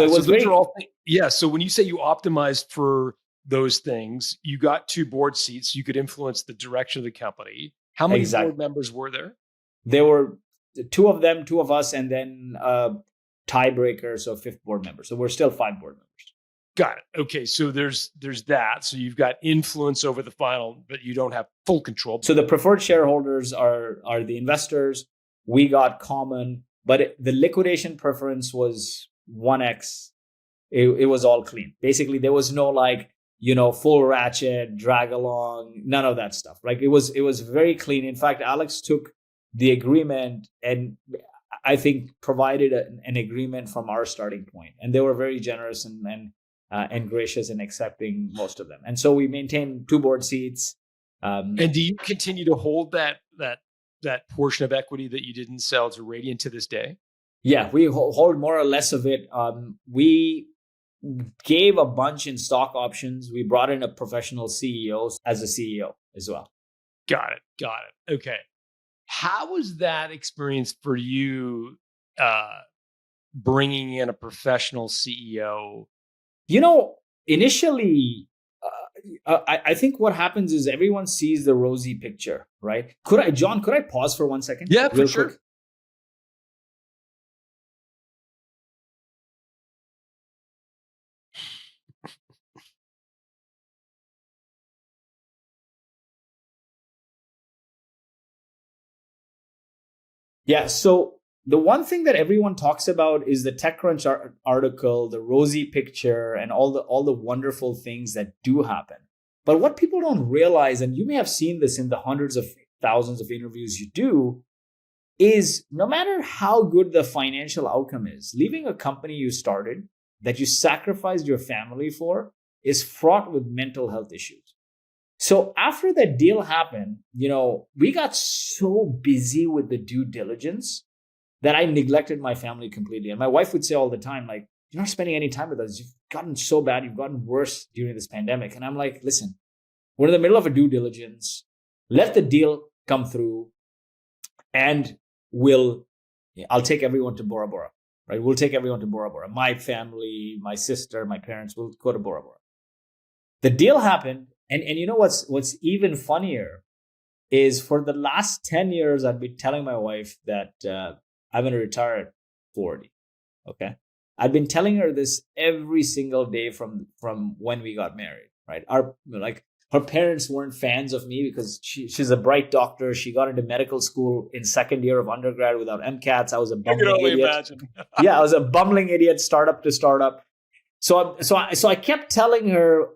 S1: So when you say you optimized for those things, you got 2 board seats. You could influence the direction of the company. How many board members were there? There
S2: were 2 of them, 2 of us, and then tiebreaker, so 5th board member. So we're still 5 board members.
S1: Got it. Okay, so there's that. So you've got influence over the final, but you don't have full control.
S2: So the preferred shareholders are the investors. We got common, but the liquidation preference was 1x. It was all clean. Basically, there was no full ratchet, drag along, none of that stuff. Like it was very clean. In fact, Alex took the agreement and I think provided an agreement from our starting point, and they were very generous and gracious in accepting most of them. And so we maintained 2 board seats.
S1: And do you continue to hold that portion of equity that you didn't sell to Radian to this day?
S2: Yeah, we hold more or less of it. We gave a bunch in stock options. We brought in a professional CEO as a CEO as well.
S1: Got it. Okay. How was that experience for you, bringing in a professional CEO?
S2: Initially, I think what happens is everyone sees the rosy picture, right? Could I pause for 1 second?
S1: Yeah, for sure.
S2: Quick? Yeah. So the one thing that everyone talks about is the TechCrunch article, the rosy picture, and all the wonderful things that do happen. But what people don't realize, and you may have seen this in the hundreds of thousands of interviews you do, is no matter how good the financial outcome is, leaving a company you started that you sacrificed your family for is fraught with mental health issues. So after that deal happened, we got so busy with the due diligence that I neglected my family completely. And my wife would say all the time, like, you're not spending any time with us. You've gotten so bad. You've gotten worse during this pandemic. And I'm like, listen, we're in the middle of a due diligence. Let the deal come through and I'll take everyone to Bora Bora, right? We'll take everyone to Bora Bora. My family, my sister, my parents will go to Bora Bora. The deal happened. And you know what's even funnier is for the last 10 years, I've been telling my wife that I'm going to retire at 40. Okay. I've been telling her this every single day from when we got married, right? Her parents weren't fans of me because she's a bright doctor. She got into medical school in second year of undergrad without MCATs. I was a bumbling idiot.
S1: Imagine.
S2: Yeah, I was a bumbling idiot, startup to startup. So I kept telling her,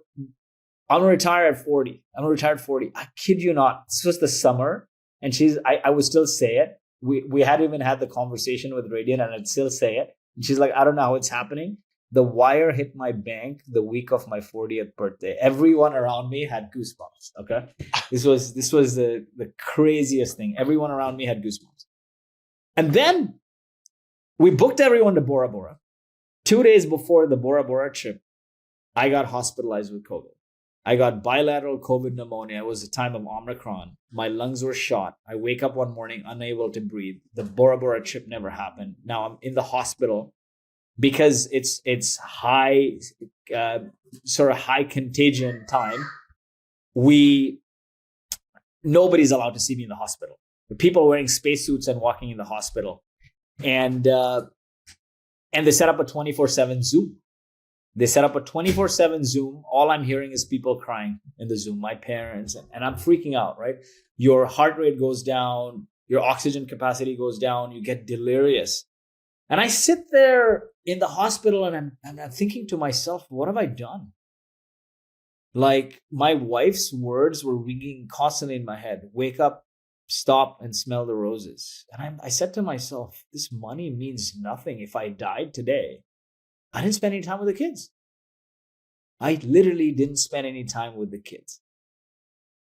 S2: I'm gonna retire at 40. I'm gonna retire at 40. I kid you not. This was the summer, and I would still say it. We hadn't even had the conversation with Radian, and I'd still say it. And she's like, I don't know how it's happening. The wire hit my bank the week of my 40th birthday. Everyone around me had goosebumps. Okay, this was the craziest thing. Everyone around me had goosebumps. And then we booked everyone to Bora Bora. 2 days before the Bora Bora trip, I got hospitalized with COVID. I got bilateral COVID pneumonia. It was the time of Omicron. My lungs were shot. I wake up one morning unable to breathe. The Bora Bora trip never happened. Now I'm in the hospital because it's high, sort of high contagion time. Nobody's allowed to see me in the hospital. The people wearing spacesuits and walking in the hospital, and they set up a 24/7 Zoom. They set up a 24/7 Zoom. All I'm hearing is people crying in the Zoom, my parents, and I'm freaking out, right? Your heart rate goes down, your oxygen capacity goes down, you get delirious. And I sit there in the hospital and I'm thinking to myself, what have I done? Like my wife's words were ringing constantly in my head. Wake up, stop and smell the roses. And I said to myself, this money means nothing. If I died today, I didn't spend any time with the kids. I literally didn't spend any time with the kids.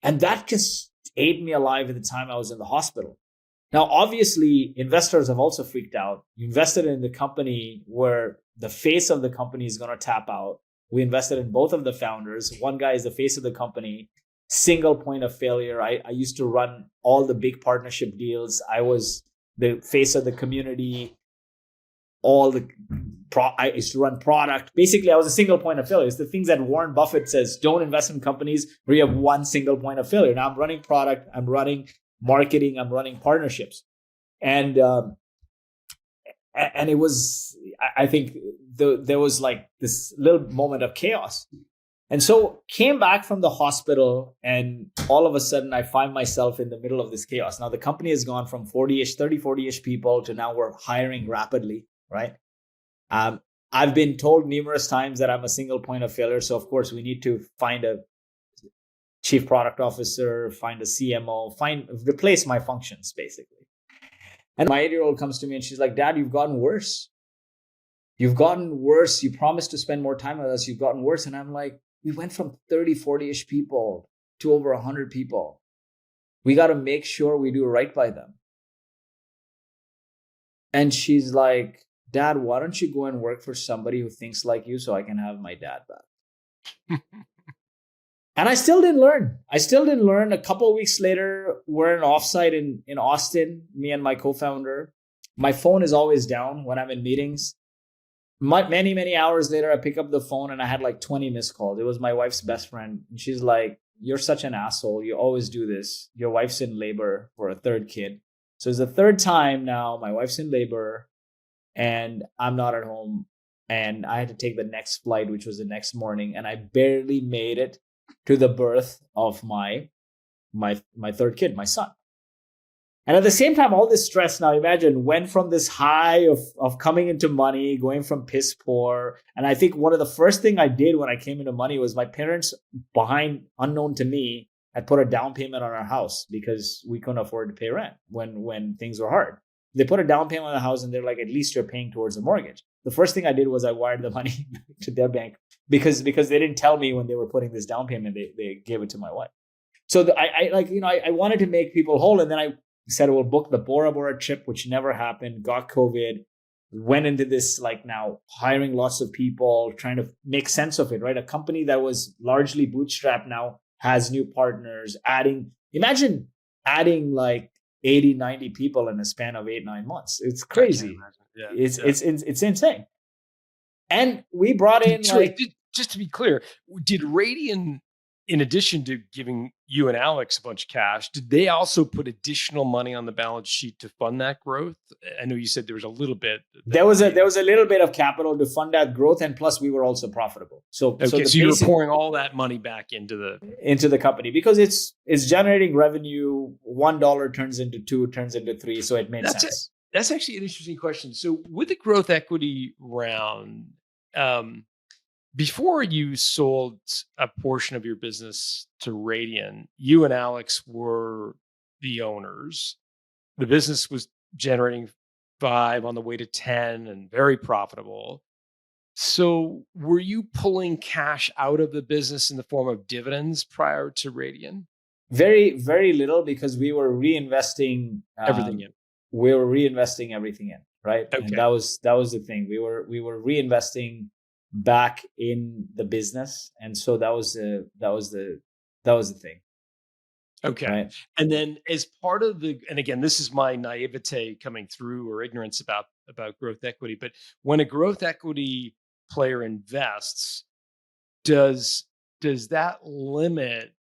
S2: And that just ate me alive at the time I was in the hospital. Now, obviously, investors have also freaked out. You invested in the company where the face of the company is going to tap out. We invested in both of the founders. One guy is the face of the company, single point of failure. I used to run all the big partnership deals. I was the face of the community. I used to run product. Basically, I was a single point of failure. It's the things that Warren Buffett says, don't invest in companies where you have one single point of failure. Now I'm running product, I'm running marketing, I'm running partnerships. And it was, I think there was like this little moment of chaos. And so came back from the hospital and all of a sudden I find myself in the middle of this chaos. Now the company has gone from 40-ish people to now we're hiring rapidly, right? I've been told numerous times that I'm a single point of failure. So of course we need to find a chief product officer, find a CMO, replace my functions basically. And my 8-year-old comes to me and she's like, Dad, you've gotten worse. You've gotten worse. You promised to spend more time with us. You've gotten worse. And I'm like, we went from 30, 40-ish people to over 100 people. We got to make sure we do right by them. And she's like, Dad, why don't you go and work for somebody who thinks like you so I can have my dad back? And I still didn't learn. A couple of weeks later, we're in an offsite in Austin, me and my co-founder. My phone is always down when I'm in meetings. Many, many hours later, I pick up the phone and I had like 20 missed calls. It was my wife's best friend. And she's like, you're such an asshole. You always do this. Your wife's in labor for a third kid. So it's the third time now my wife's in labor and I'm not at home. And I had to take the next flight, which was the next morning. And I barely made it to the birth of my third kid, my son. And at the same time, all this stress, now imagine, went from this high of coming into money, going from piss poor. And I think one of the first thing I did when I came into money was my parents, unknown to me, had put a down payment on our house because we couldn't afford to pay rent when things were hard. They put a down payment on the house and they're like, at least you're paying towards the mortgage. The first thing I did was I wired the money to their bank because they didn't tell me when they were putting this down payment, they gave it to my wife. So I wanted to make people whole. And then I said, we'll book the Bora Bora trip, which never happened, got COVID, went into this like now hiring lots of people, trying to make sense of it, right? A company that was largely bootstrapped now has new partners, imagine adding like 80, 90 people in a span of 8-9 months. It's crazy. Yeah, it's insane. And we brought in
S1: just to be clear, did Radian, in addition to giving you and Alex a bunch of cash, did they also put additional money on the balance sheet to fund that growth? I know you said there was a little bit.
S2: There was a little bit of capital to fund that growth, and plus we were also profitable. So
S1: you were pouring all that money back into the
S2: company because it's generating revenue. $1 turns into 2, turns into 3, so it made sense.
S1: That's actually an interesting question. So with the growth equity round, before you sold a portion of your business to Radian, you and Alex were the owners. The business was generating 5 on the way to 10 and very profitable. So were you pulling cash out of the business in the form of dividends prior to Radian?
S2: Very, very little, because we were reinvesting
S1: everything in.
S2: We were reinvesting everything in, right?
S1: Okay.
S2: And that was the thing. We were reinvesting back in the business, and so that was the thing.
S1: Okay. Right? And then as part of and again, this is my naivete coming through, or ignorance about growth equity, but when a growth equity player invests, does that limit?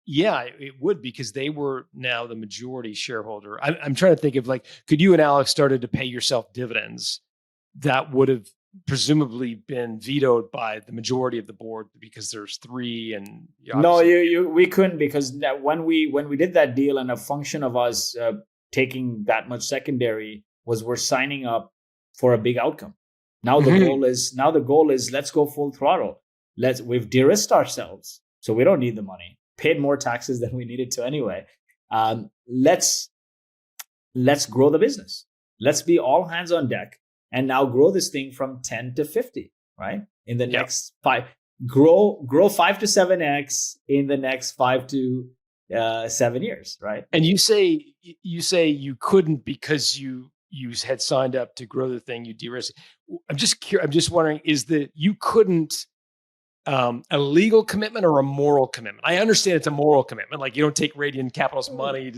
S1: Yeah, it would, because they were now the majority shareholder. I'm trying to think of, like, could you and Alex started to pay yourself dividends? That would have presumably been vetoed by the majority of the board because there's 3, and
S2: no, we couldn't, because when we did that deal, and a function of us taking that much secondary was we're signing up for a big outcome. Now the goal is let's go full throttle. We've de-risked ourselves, so we don't need the money. Paid more taxes than we needed to anyway. Let's grow the business. Let's be all hands on deck. And now grow this thing from 10 to 50, right? In the next 5, grow 5 to 7x in the next 5 to 7 years, right?
S1: And you say you couldn't because you had signed up to grow the thing, you de-risked. I'm just curious. I'm just wondering, is that you couldn't a legal commitment or a moral commitment? I understand it's a moral commitment. Like, you don't take Radian Capital's money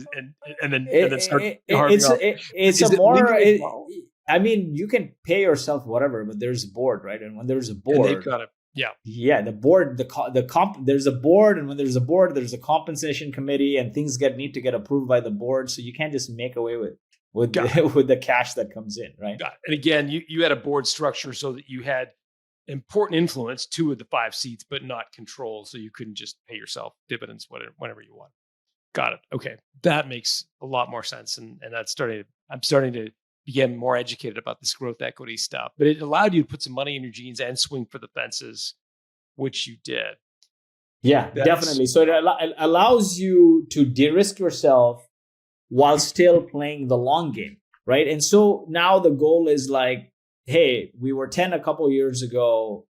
S1: and then start.
S2: It's a moral. I mean, you can pay yourself whatever, but there's a board, right? And when there's a board,
S1: and they've got it. Yeah.
S2: The board, there's a board, and when there's a board, there's a compensation committee, and things need to get approved by the board. So you can't just make away with the cash that comes in, right?
S1: And again, you had a board structure so that you had important influence, 2 of the 5 seats, but not control. So you couldn't just pay yourself dividends whenever you want. Got it. Okay. That makes a lot more sense. And I'm starting to became more educated about this growth equity stuff. But it allowed you to put some money in your jeans and swing for the fences, which you did.
S2: Yeah, definitely. So it allows you to de-risk yourself while still playing the long game, right? And so now the goal is like, hey, we were 10 a couple of years ago.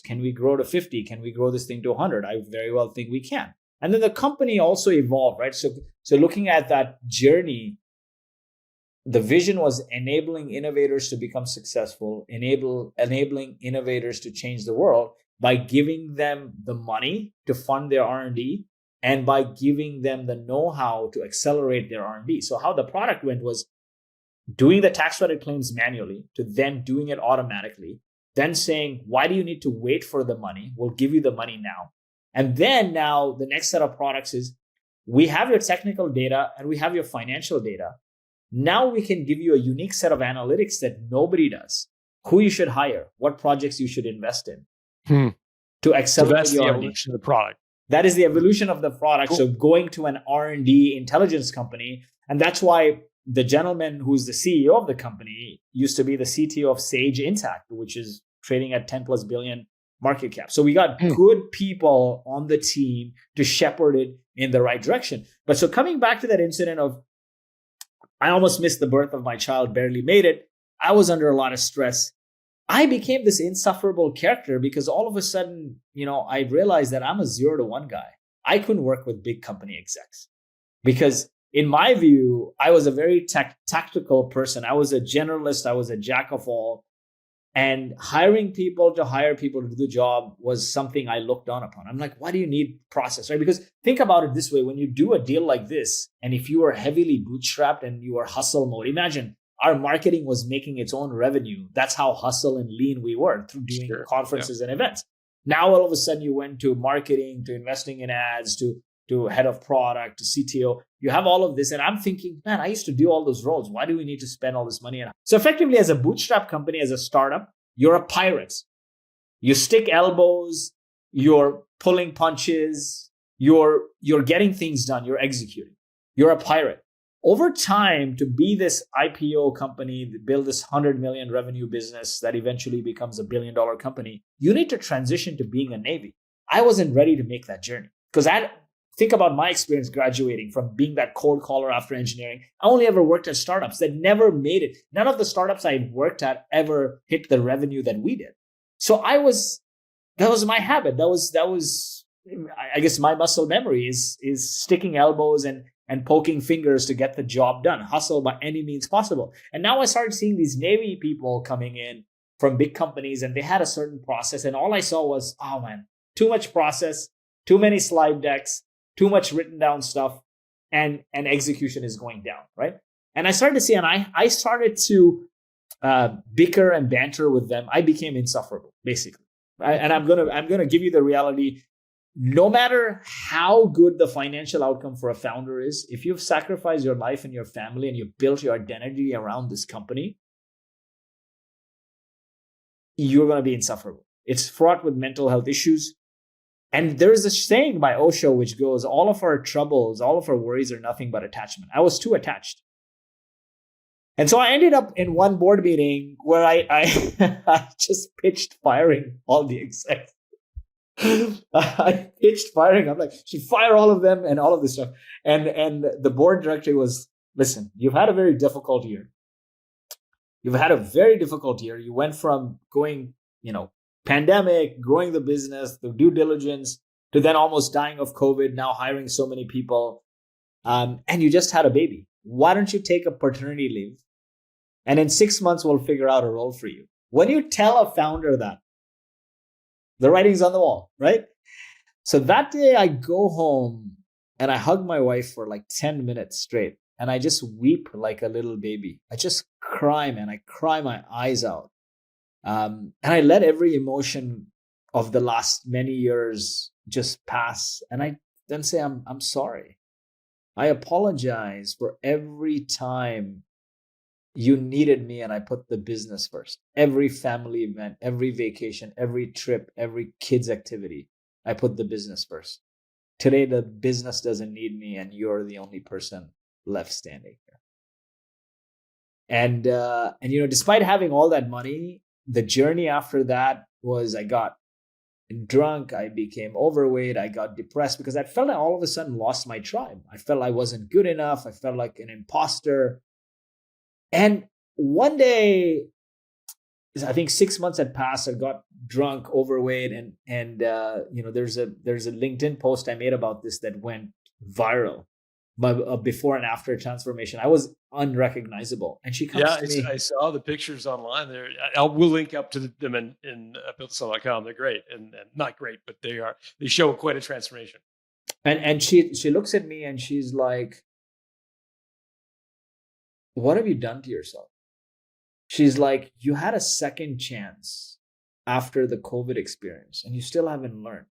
S2: Can we grow to 50? Can we grow this thing to 100? I very well think we can. And then the company also evolved, right? So looking at that journey, the vision was enabling innovators to become successful, enabling innovators to change the world by giving them the money to fund their R&D and by giving them the know-how to accelerate their R&D. So how the product went was doing the tax credit claims manually to then doing it automatically, then saying, why do you need to wait for the money? We'll give you the money now. And then now the next set of products is, we have your technical data and we have your financial data. Now we can give you a unique set of analytics that nobody does. Who you should hire, what projects you should invest in to accelerate
S1: that's
S2: your
S1: the
S2: R&D.
S1: evolution of the product.
S2: That is the evolution of the product.
S1: Cool.
S2: So going to an R&D intelligence company, and that's why the gentleman who's the CEO of the company used to be the CTO of 𝙁𝙊𝙐𝙇𝙇, which is trading at 10 plus billion market cap. So we got good people on the team to shepherd it in the right direction. But so coming back to that incident of, I almost missed the birth of my child, barely made it. I was under a lot of stress. I became this insufferable character because all of a sudden, I realized that I'm a 0 to 1 guy. I couldn't work with big company execs because in my view, I was a very tactical person. I was a generalist. I was a jack of all. And hiring people to hire people to do the job was something I looked down upon. I'm like, why do you need process, right? Because think about it this way. When you do a deal like this, and if you are heavily bootstrapped and you are hustle mode, imagine our marketing was making its own revenue. That's how hustle and lean we were through doing conferences and events. Now, all of a sudden you went to marketing, to investing in ads, to head of product, to CTO. You have all of this. And I'm thinking, man, I used to do all those roles. Why do we need to spend all this money? So effectively, as a bootstrap company, as a startup, you're a pirate. You stick elbows, you're pulling punches, you're getting things done, you're executing. You're a pirate. Over time, to be this IPO company, build this 100 million revenue business that eventually becomes $1 billion company, you need to transition to being a Navy. I wasn't ready to make that journey because think about my experience graduating from being that cold caller after engineering. I only ever worked at startups that never made it. None of the startups I worked at ever hit the revenue that we did. So that was my habit. That was, I guess my muscle memory is sticking elbows and poking fingers to get the job done. Hustle by any means possible. And now I started seeing these Navy people coming in from big companies and they had a certain process. And all I saw was, oh man, too much process, too many slide decks, too much written down stuff, and execution is going down, right? And I started to see, and I started to bicker and banter with them. I became insufferable, basically. And I'm gonna give you the reality. No matter how good the financial outcome for a founder is, if you've sacrificed your life and your family and you've built your identity around this company, you're going to be insufferable. It's fraught with mental health issues. And there's a saying by Osho which goes, all of our troubles, all of our worries are nothing but attachment. I was too attached. And so I ended up in one board meeting where I I just pitched firing all the execs. I pitched firing. I'm like, should fire all of them and all of this stuff. And the board director was, listen, you've had a very difficult year. You've had a very difficult year. You went from going, pandemic, growing the business, the due diligence, to then almost dying of COVID, now hiring so many people. And you just had a baby. Why don't you take a paternity leave? And in 6 months, we'll figure out a role for you. When you tell a founder that, the writing's on the wall, right? So that day I go home and I hug my wife for like 10 minutes straight. And I just weep like a little baby. I just cry, man. I cry my eyes out. And I let every emotion of the last many years just pass. And I then say, I'm sorry. I apologize for every time you needed me and I put the business first. Every family event, every vacation, every trip, every kid's activity, I put the business first. Today, the business doesn't need me and you're the only person left standing here. And despite having all that money, the journey after that was I got drunk, I became overweight, I got depressed because I felt I all of a sudden lost my tribe. I felt I wasn't good enough. I felt like an imposter. And one day, I think 6 months had passed. I got drunk, overweight, and there's a LinkedIn post I made about this that went viral. My before and after transformation, I was unrecognizable. And she comes to me.
S1: I saw the pictures online there. We'll link up to them in buildsell.com. They're great and not great, but they show quite a transformation.
S2: And she looks at me and she's like, "What have you done to yourself?" She's like, "You had a second chance after the COVID experience and you still haven't learned.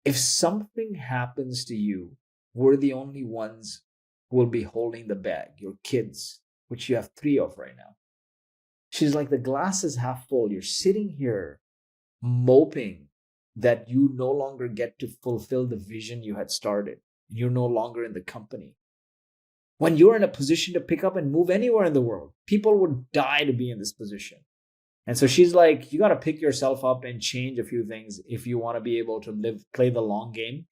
S2: If something happens to you, we're the only ones who will be holding the bag, your kids, which you have 3 of right now." She's like, "The glass is half full. You're sitting here moping that you no longer get to fulfill the vision you had started. You're no longer in the company. When you're in a position to pick up and move anywhere in the world, people would die to be in this position." And so she's like, "You got to pick yourself up and change a few things if you want to be able to play the long game.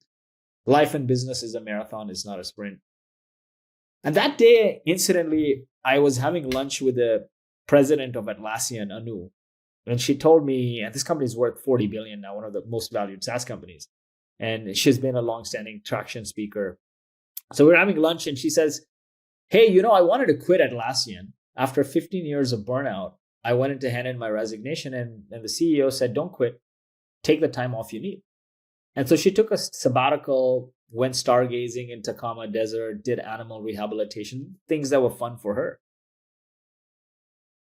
S2: Life and business is a marathon, it's not a sprint." And that day, incidentally, I was having lunch with the president of Atlassian, Anu. And she told me, and this company is worth 40 billion now, one of the most valued SaaS companies. And she's been a longstanding traction speaker. So we're having lunch and she says, "Hey, I wanted to quit Atlassian. After 15 years of burnout, I went in to hand in my resignation and the CEO said, 'Don't quit, take the time off you need.' And so she took a sabbatical, went stargazing in Atacama Desert, did animal rehabilitation, things that were fun for her.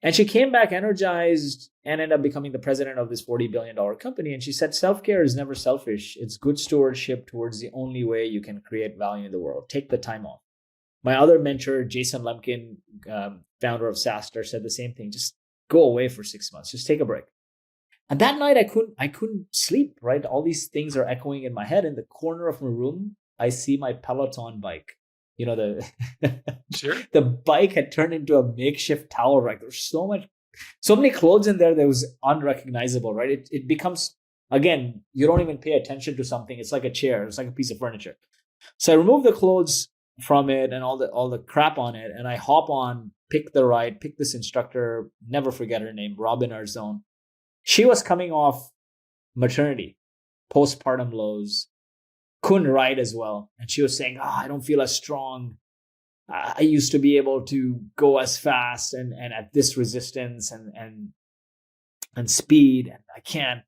S2: And she came back energized and ended up becoming the president of this $40 billion company. And she said, self-care is never selfish. It's good stewardship towards the only way you can create value in the world. Take the time off." My other mentor, Jason Lemkin, founder of SaaStr, said the same thing. Just go away for 6 months. Just take a break. And that night I couldn't sleep, right? All these things are echoing in my head. In the corner of my room, I see my Peloton bike.
S1: Sure.
S2: The bike had turned into a makeshift towel rack. There's so many clothes in there that was unrecognizable, right? It becomes, again, you don't even pay attention to something. It's like a chair. It's like a piece of furniture. So I remove the clothes from it and all the crap on it. And I hop on, pick this instructor, never forget her name, Robin Arzone. She was coming off maternity, postpartum lows, couldn't ride as well. And she was saying, I don't feel as strong. I used to be able to go as fast and at this resistance and speed. And I can't.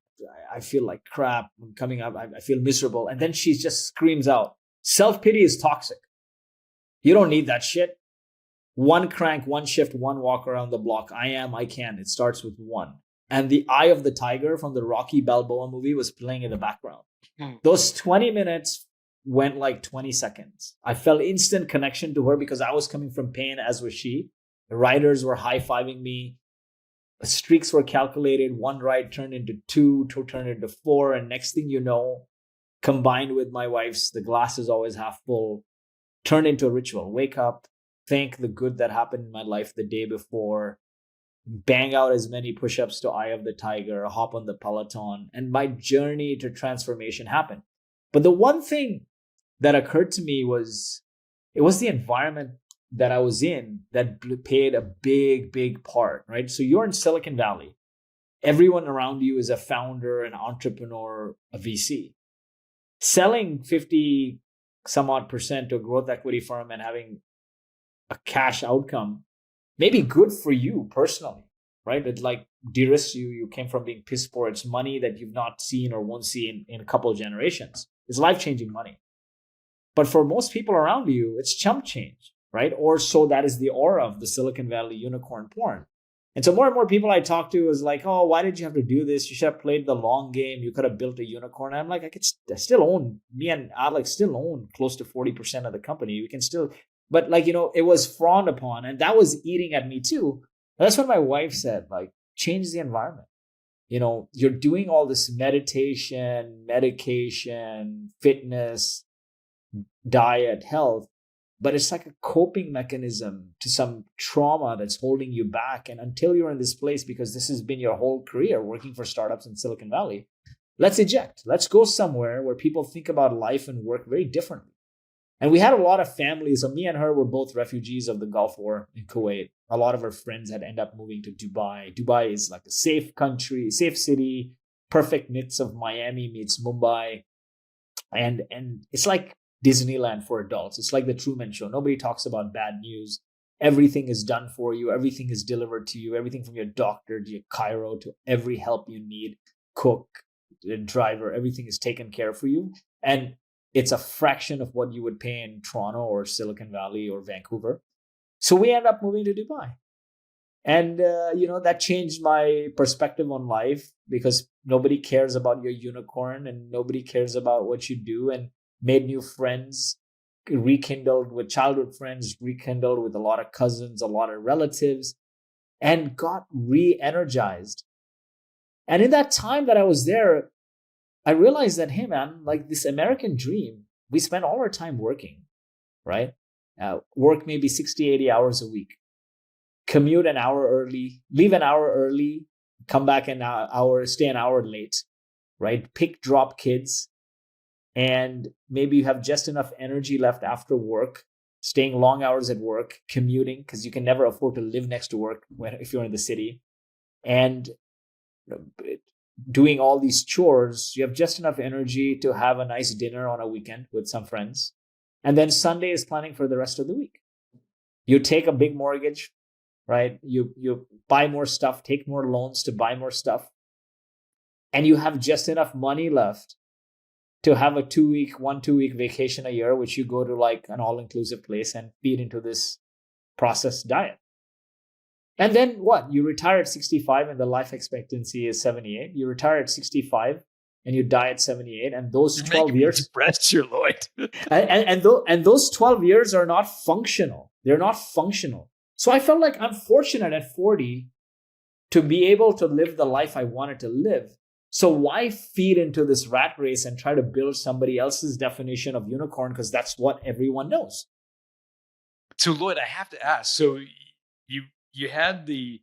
S2: I feel like crap. I'm coming up. I feel miserable. And then she just screams out, self-pity is toxic. You don't need that shit. One crank, one shift, one walk around the block. I can. It starts with one. And the Eye of the Tiger from the Rocky Balboa movie was playing in the background. Those 20 minutes went like 20 seconds. I felt instant connection to her because I was coming from pain, as was she. The riders were high-fiving me. The streaks were calculated. One ride turned into 2, 2 turned into 4. And next thing you know, combined with my wife's, the glass is always half full, turned into a ritual. Wake up, thank the good that happened in my life the day before, bang out as many push-ups to Eye of the Tiger, hop on the Peloton, and my journey to transformation happened. But the one thing that occurred to me was, it was the environment that I was in that played a big, big part, right? So you're in Silicon Valley. Everyone around you is a founder, an entrepreneur, a VC. Selling 50 some odd % to a growth equity firm and having a cash outcome may be good for you personally, right? It like de-risks you. You came from being piss poor. It's money that you've not seen or won't see in a couple of generations. It's life-changing money. But for most people around you, it's chump change, right? Or so that is the aura of the Silicon Valley unicorn porn. And so more and more people I talk to is like, oh, why did you have to do this? You should have played the long game. You could have built a unicorn. And I'm like, I still own, me and Alex still own close to 40% of the company. We can still, but like, it was frauded upon and that was eating at me too. And that's what my wife said, like, change the environment. You're doing all this meditation, medication, fitness, diet, health. but it's like a coping mechanism to some trauma that's holding you back. And until you're in this place, because this has been your whole career working for startups in Silicon Valley, let's eject. Let's go somewhere where people think about life and work very differently. And we had a lot of families. So me and her were both refugees of the Gulf War in Kuwait. A lot of our friends had ended up moving to Dubai. Dubai is like a safe country, safe city, perfect mix of Miami meets Mumbai. And it's like Disneyland for adults. It's like the Truman Show. Nobody talks about bad news. Everything is done for you. Everything is delivered to you. Everything from your doctor to your chiro to every help you need, cook, driver, everything is taken care of for you. And it's a fraction of what you would pay in Toronto or Silicon Valley or Vancouver. So we end up moving to Dubai. And, that changed my perspective on life, because nobody cares about your unicorn and nobody cares about what you do, and made new friends, rekindled with childhood friends, rekindled with a lot of cousins, a lot of relatives, and got re-energized. And in that time that I was there, I realized that, hey, man, like this American dream, we spend all our time working, right? Work maybe 60, 80 hours a week. Commute an hour early, leave an hour early, come back an hour, stay an hour late, right? Pick, drop kids. And maybe you have just enough energy left after work, staying long hours at work, commuting, because you can never afford to live next to work if you're in the city. And doing all these chores, you have just enough energy to have a nice dinner on a weekend with some friends. And then Sunday is planning for the rest of the week. You take a big mortgage, right? You buy more stuff, take more loans to buy more stuff. And you have just enough money left to have a 2-week vacation a year, which you go to like an all-inclusive place and feed into this processed diet. And then what? You retire at 65 and the life expectancy is 78. You retire at 65 and you die at 78. And those 12 years...
S1: depressed, you're Lloyd.
S2: and those 12 years are not functional. They're not functional. So I felt like I'm fortunate at 40 to be able to live the life I wanted to live. So why feed into this rat race and try to build somebody else's definition of unicorn? Because that's what everyone knows.
S1: So Lloyd, I have to ask, so you had the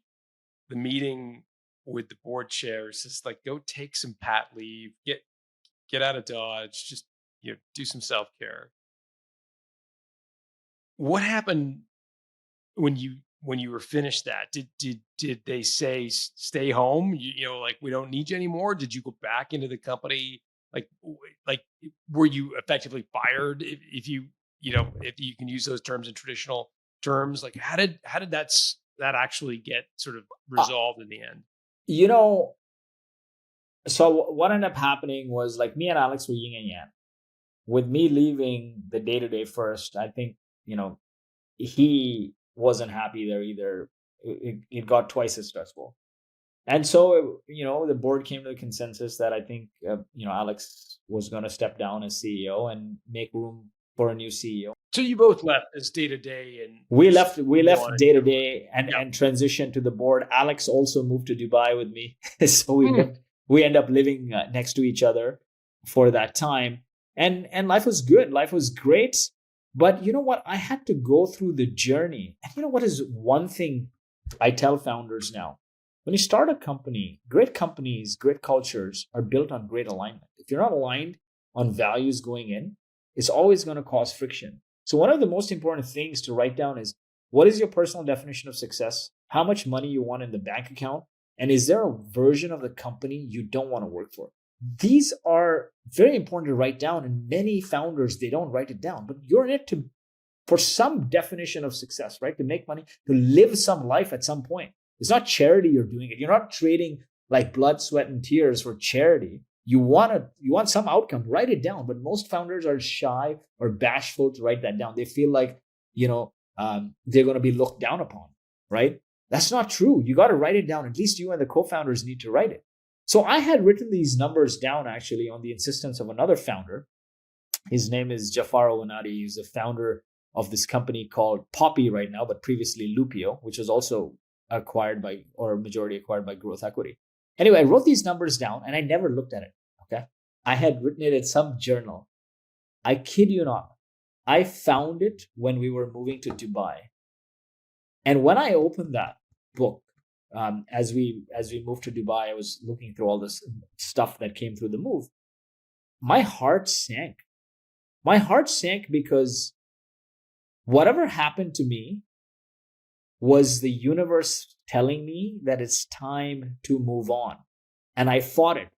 S1: meeting with the board chairs. It's like, go take some pat leave, get out of Dodge, just do some self-care. What happened when you were finished that? Did they say stay home? Like, we don't need you anymore? Did you go back into the company? Like were you effectively fired? If you can use those terms in traditional terms, like how did that actually get sort of resolved in the end?
S2: So what ended up happening was, like, me and Alex were yin and yang. With me leaving the day-to-day first, I think, he wasn't happy there either. It got twice as stressful. And so, the board came to the consensus that I think, Alex was going to step down as CEO and make room for a new CEO.
S1: So you both left as day-to-day, and
S2: we left day-to-day and transitioned to the board. Alex also moved to Dubai with me. So we end up living next to each other for that time. And life was good. Life was great. But you know what? I had to go through the journey. And you know what is one thing I tell founders now? When you start a company, great companies, great cultures are built on great alignment. If you're not aligned on values going in, it's always going to cause friction. So one of the most important things to write down is, what is your personal definition of success? How much money you want in the bank account? And is there a version of the company you don't want to work for? These are very important to write down, and many founders, they don't write it down. But you're in it for some definition of success, right? To make money, to live some life at some point. It's not charity you're doing it. You're not trading like blood, sweat, and tears for charity. You want some outcome, write it down. But most founders are shy or bashful to write that down. They feel like, they're going to be looked down upon, right? That's not true. You got to write it down. At least you and the co-founders need to write it. So I had written these numbers down actually on the insistence of another founder. His name is 𝙎𝙊𝙐𝙇𝙊𝙀𝙊. He's the founder of this company called Poppy right now, but previously Loopio, which was also majority acquired by Growth Equity. Anyway, I wrote these numbers down and I never looked at it. Okay. I had written it in some journal. I kid you not. I found it when we were moving to Dubai. And when I opened that book, as we moved to Dubai, I was looking through all this stuff that came through the move. My heart sank. My heart sank because whatever happened to me was the universe telling me that it's time to move on. And I fought it.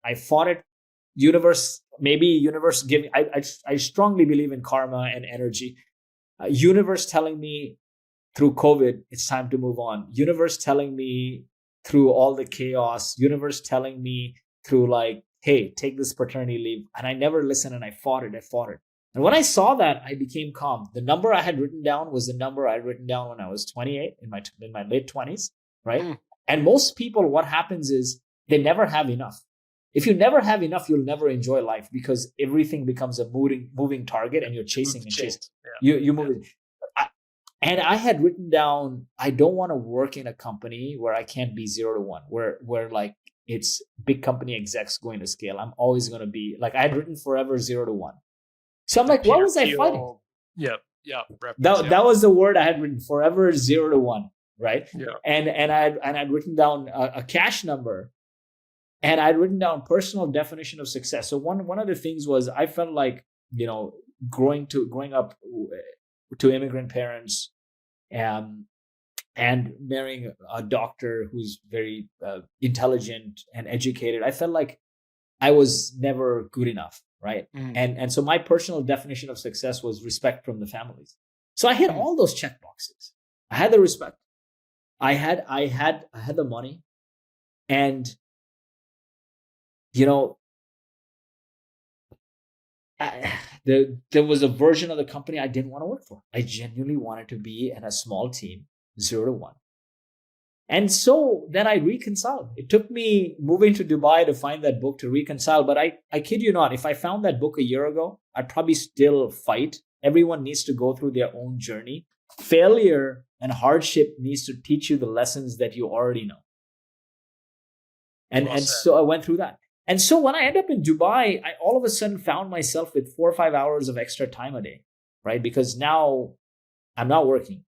S2: Universe giving, I strongly believe in karma and energy. Universe telling me through COVID, it's time to move on. Universe telling me through all the chaos. Universe telling me through like, hey, take this paternity leave. And I never listened, and I fought it. And when I saw that, I became calm. The number I had written down was the number I had written down when I was 28, in my late 20s, right? Mm. And most people, what happens is they never have enough. If you never have enough, you'll never enjoy life, because everything becomes a moving target, and you're chasing and chasing. Yeah. You move it. And I had written down, I don't want to work in a company where I can't be 0 to 1, where like it's big company execs going to scale. I'm always going to be like, I had written forever 0 to 1. So I'm like, what was I fighting?
S1: Yeah.
S2: That was the word I had written, forever 0 to 1, right? Yeah. And I'd written down a cash number, and I'd written down personal definition of success. So one of the things was, I felt like, growing up to immigrant parents, and marrying a doctor who's very intelligent and educated, I felt like I was never good enough, right? Mm. And so my personal definition of success was respect from the families. So I hit all those check boxes. I had the respect, I had the money, and there was a version of the company I didn't want to work for. I genuinely wanted to be in a small team, 0 to 1. And so then I reconciled. It took me moving to Dubai to find that book to reconcile. But I kid you not, if I found that book a year ago, I'd probably still fight. Everyone needs to go through their own journey. Failure and hardship needs to teach you the lessons that you already know. And so I went through that. And so when I ended up in Dubai, I all of a sudden found myself with 4 or 5 hours of extra time a day, right? Because now I'm not working.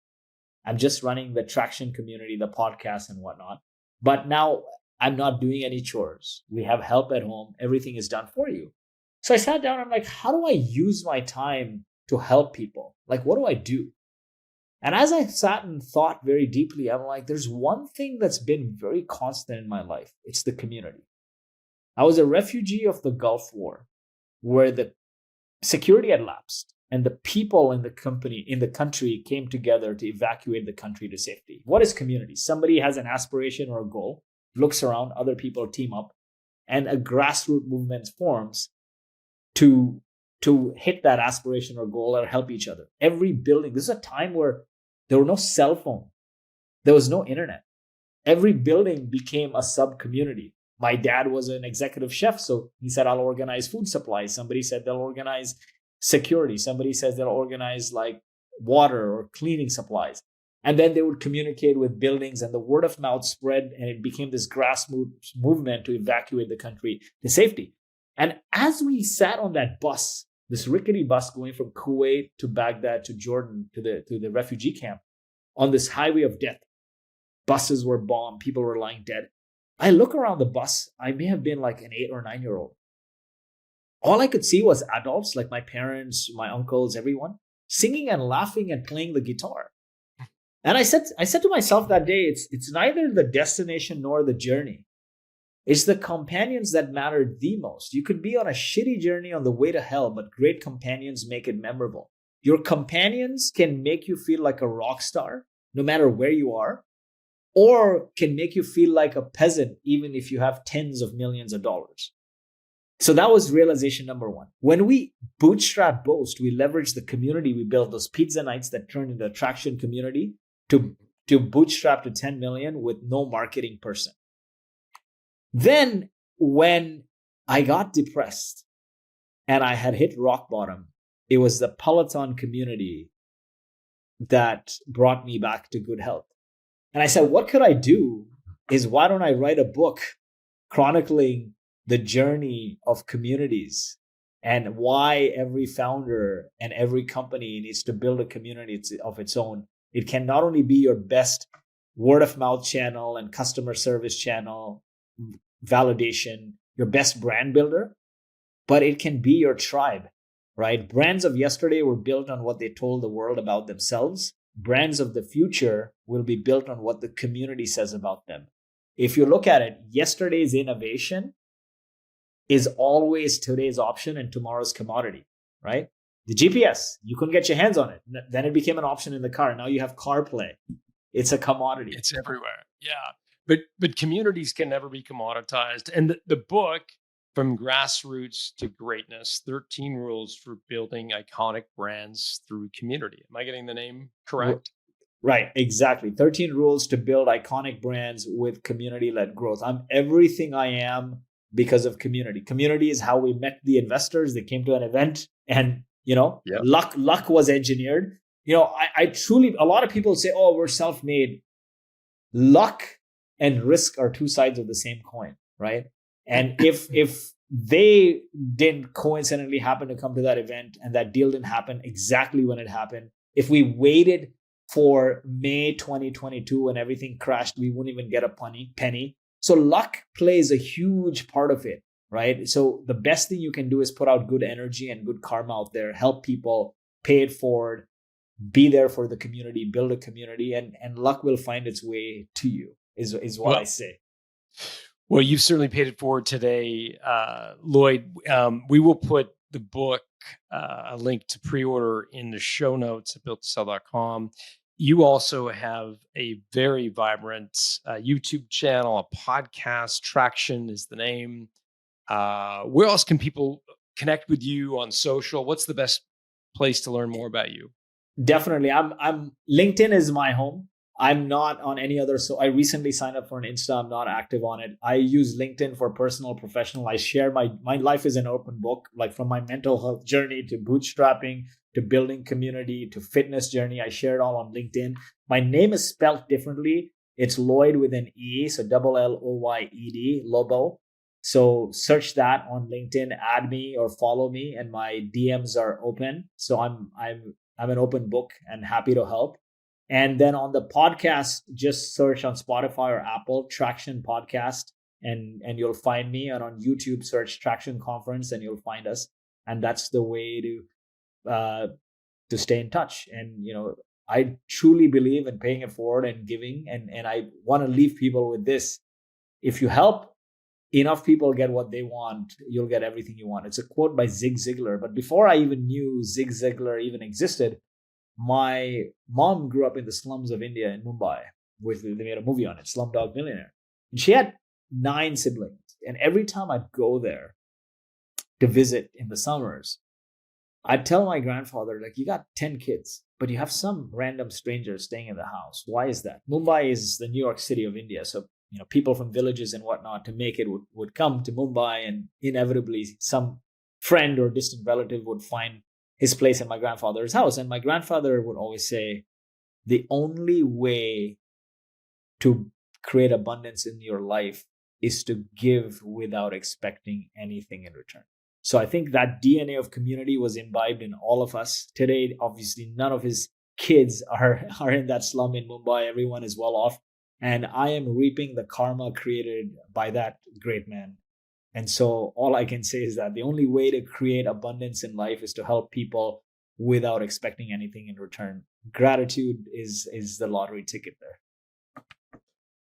S2: I'm just running the traction community, the podcast and whatnot. But now I'm not doing any chores. We have help at home. Everything is done for you. So I sat down. I'm like, how do I use my time to help people? Like, what do I do? And as I sat and thought very deeply, I'm like, there's one thing that's been very constant in my life. It's the community. I was a refugee of the Gulf War, where the security had lapsed and the people in the country came together to evacuate the country to safety. What is community? Somebody has an aspiration or a goal, looks around, other people team up, and a grassroots movement forms to hit that aspiration or goal or help each other. Every building, this is a time where there were no cell phone. There was no internet. Every building became a sub-community. My dad was an executive chef, so he said, I'll organize food supplies. Somebody said they'll organize security. Somebody says they'll organize like water or cleaning supplies. And then they would communicate with buildings, and the word of mouth spread, and it became this grassroots movement to evacuate the country to safety. And as we sat on that bus, this rickety bus going from Kuwait to Baghdad to Jordan to the refugee camp, on this highway of death, buses were bombed, people were lying dead. I look around the bus, I may have been like an 8 or 9 year old. All I could see was adults, like my parents, my uncles, everyone, singing and laughing and playing the guitar. And I said to myself that day, it's neither the destination nor the journey. It's the companions that matter the most. You could be on a shitty journey on the way to hell, but great companions make it memorable. Your companions can make you feel like a rock star, no matter where you are, or can make you feel like a peasant, even if you have tens of millions of dollars. So that was realization number one. When we bootstrap Boast, we leverage the community we built, those pizza nights that turned into a traction community, to bootstrap to 10 million with no marketing person. Then when I got depressed and I had hit rock bottom, it was the Peloton community that brought me back to good health. And I said, what could I do is, why don't I write a book chronicling the journey of communities and why every founder and every company needs to build a community of its own. It can not only be your best word of mouth channel and customer service channel, validation, your best brand builder, but it can be your tribe, right? Brands of yesterday were built on what they told the world about themselves. Brands of the future will be built on what the community says about them. If you look at it, yesterday's innovation is always today's option and tomorrow's commodity, right? The GPS, you couldn't get your hands on it. Then it became an option in the car. Now you have CarPlay. It's a commodity.
S1: It's everywhere. Yeah. But communities can never be commoditized. And the book, From Grassroots to Greatness, 13 Rules for Building Iconic Brands Through Community. Am I getting the name correct?
S2: Right, exactly. 13 rules to build iconic brands with community-led growth. I'm everything I am because of community. Community is how we met the investors. They came to an event and, yep. luck was engineered. I truly, a lot of people say, oh, we're self-made. Luck and risk are two sides of the same coin, right? And if they didn't coincidentally happen to come to that event and that deal didn't happen exactly when it happened, if we waited for May 2022 when everything crashed, we wouldn't even get a penny. So luck plays a huge part of it, right? So the best thing you can do is put out good energy and good karma out there, help people, pay it forward, be there for the community, build a community, and luck will find its way to you, is what I say.
S1: Well, you've certainly paid it forward today, Lloyd. We will put the book, a link to pre-order in the show notes at builttosell.com. You also have a very vibrant YouTube channel, a podcast. Traction is the name. Where else can people connect with you on social? What's the best place to learn more about you?
S2: Definitely. I'm LinkedIn is my home. I'm not on any other. So I recently signed up for an Insta. I'm not active on it. I use LinkedIn for personal, professional. I share my life is an open book, like from my mental health journey to bootstrapping, to building community, to fitness journey. I share it all on LinkedIn. My name is spelled differently. It's Lloyd with an E. So 𝙁𝙊𝙐𝙇𝙊𝙁, Lobo. So search that on LinkedIn, add me or follow me, and my DMs are open. So I'm an open book and happy to help. And then on the podcast, just search on Spotify or Apple, Traction Podcast, and you'll find me. And on YouTube, search Traction Conference, and you'll find us. And that's the way to stay in touch. And I truly believe in paying it forward and giving. And I want to leave people with this: if you help enough people get what they want, you'll get everything you want. It's a quote by Zig Ziglar. But before I even knew Zig Ziglar even existed, my mom grew up in the slums of India in Mumbai. They made a movie on it, Slumdog Millionaire. And she had 9 siblings. And every time I'd go there to visit in the summers, I'd tell my grandfather, like, you got 10 kids, but you have some random strangers staying in the house. Why is that? Mumbai is the New York City of India. So, people from villages and whatnot to make it would come to Mumbai, and inevitably some friend or distant relative would find his place in my grandfather's house. And my grandfather would always say, the only way to create abundance in your life is to give without expecting anything in return. So I think that DNA of community was imbibed in all of us. Today, obviously, none of his kids are in that slum in Mumbai. Everyone is well off. And I am reaping the karma created by that great man. And so all I can say is that the only way to create abundance in life is to help people without expecting anything in return. Gratitude is the lottery ticket there.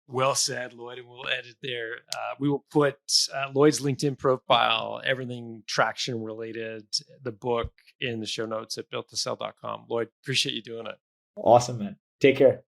S1: Well said, Lloyd, and we'll edit there. We will put Lloyd's LinkedIn profile, everything traction related, the book in the show notes at builttosell.com. Lloyd, appreciate you doing it.
S2: Awesome, man. Take care.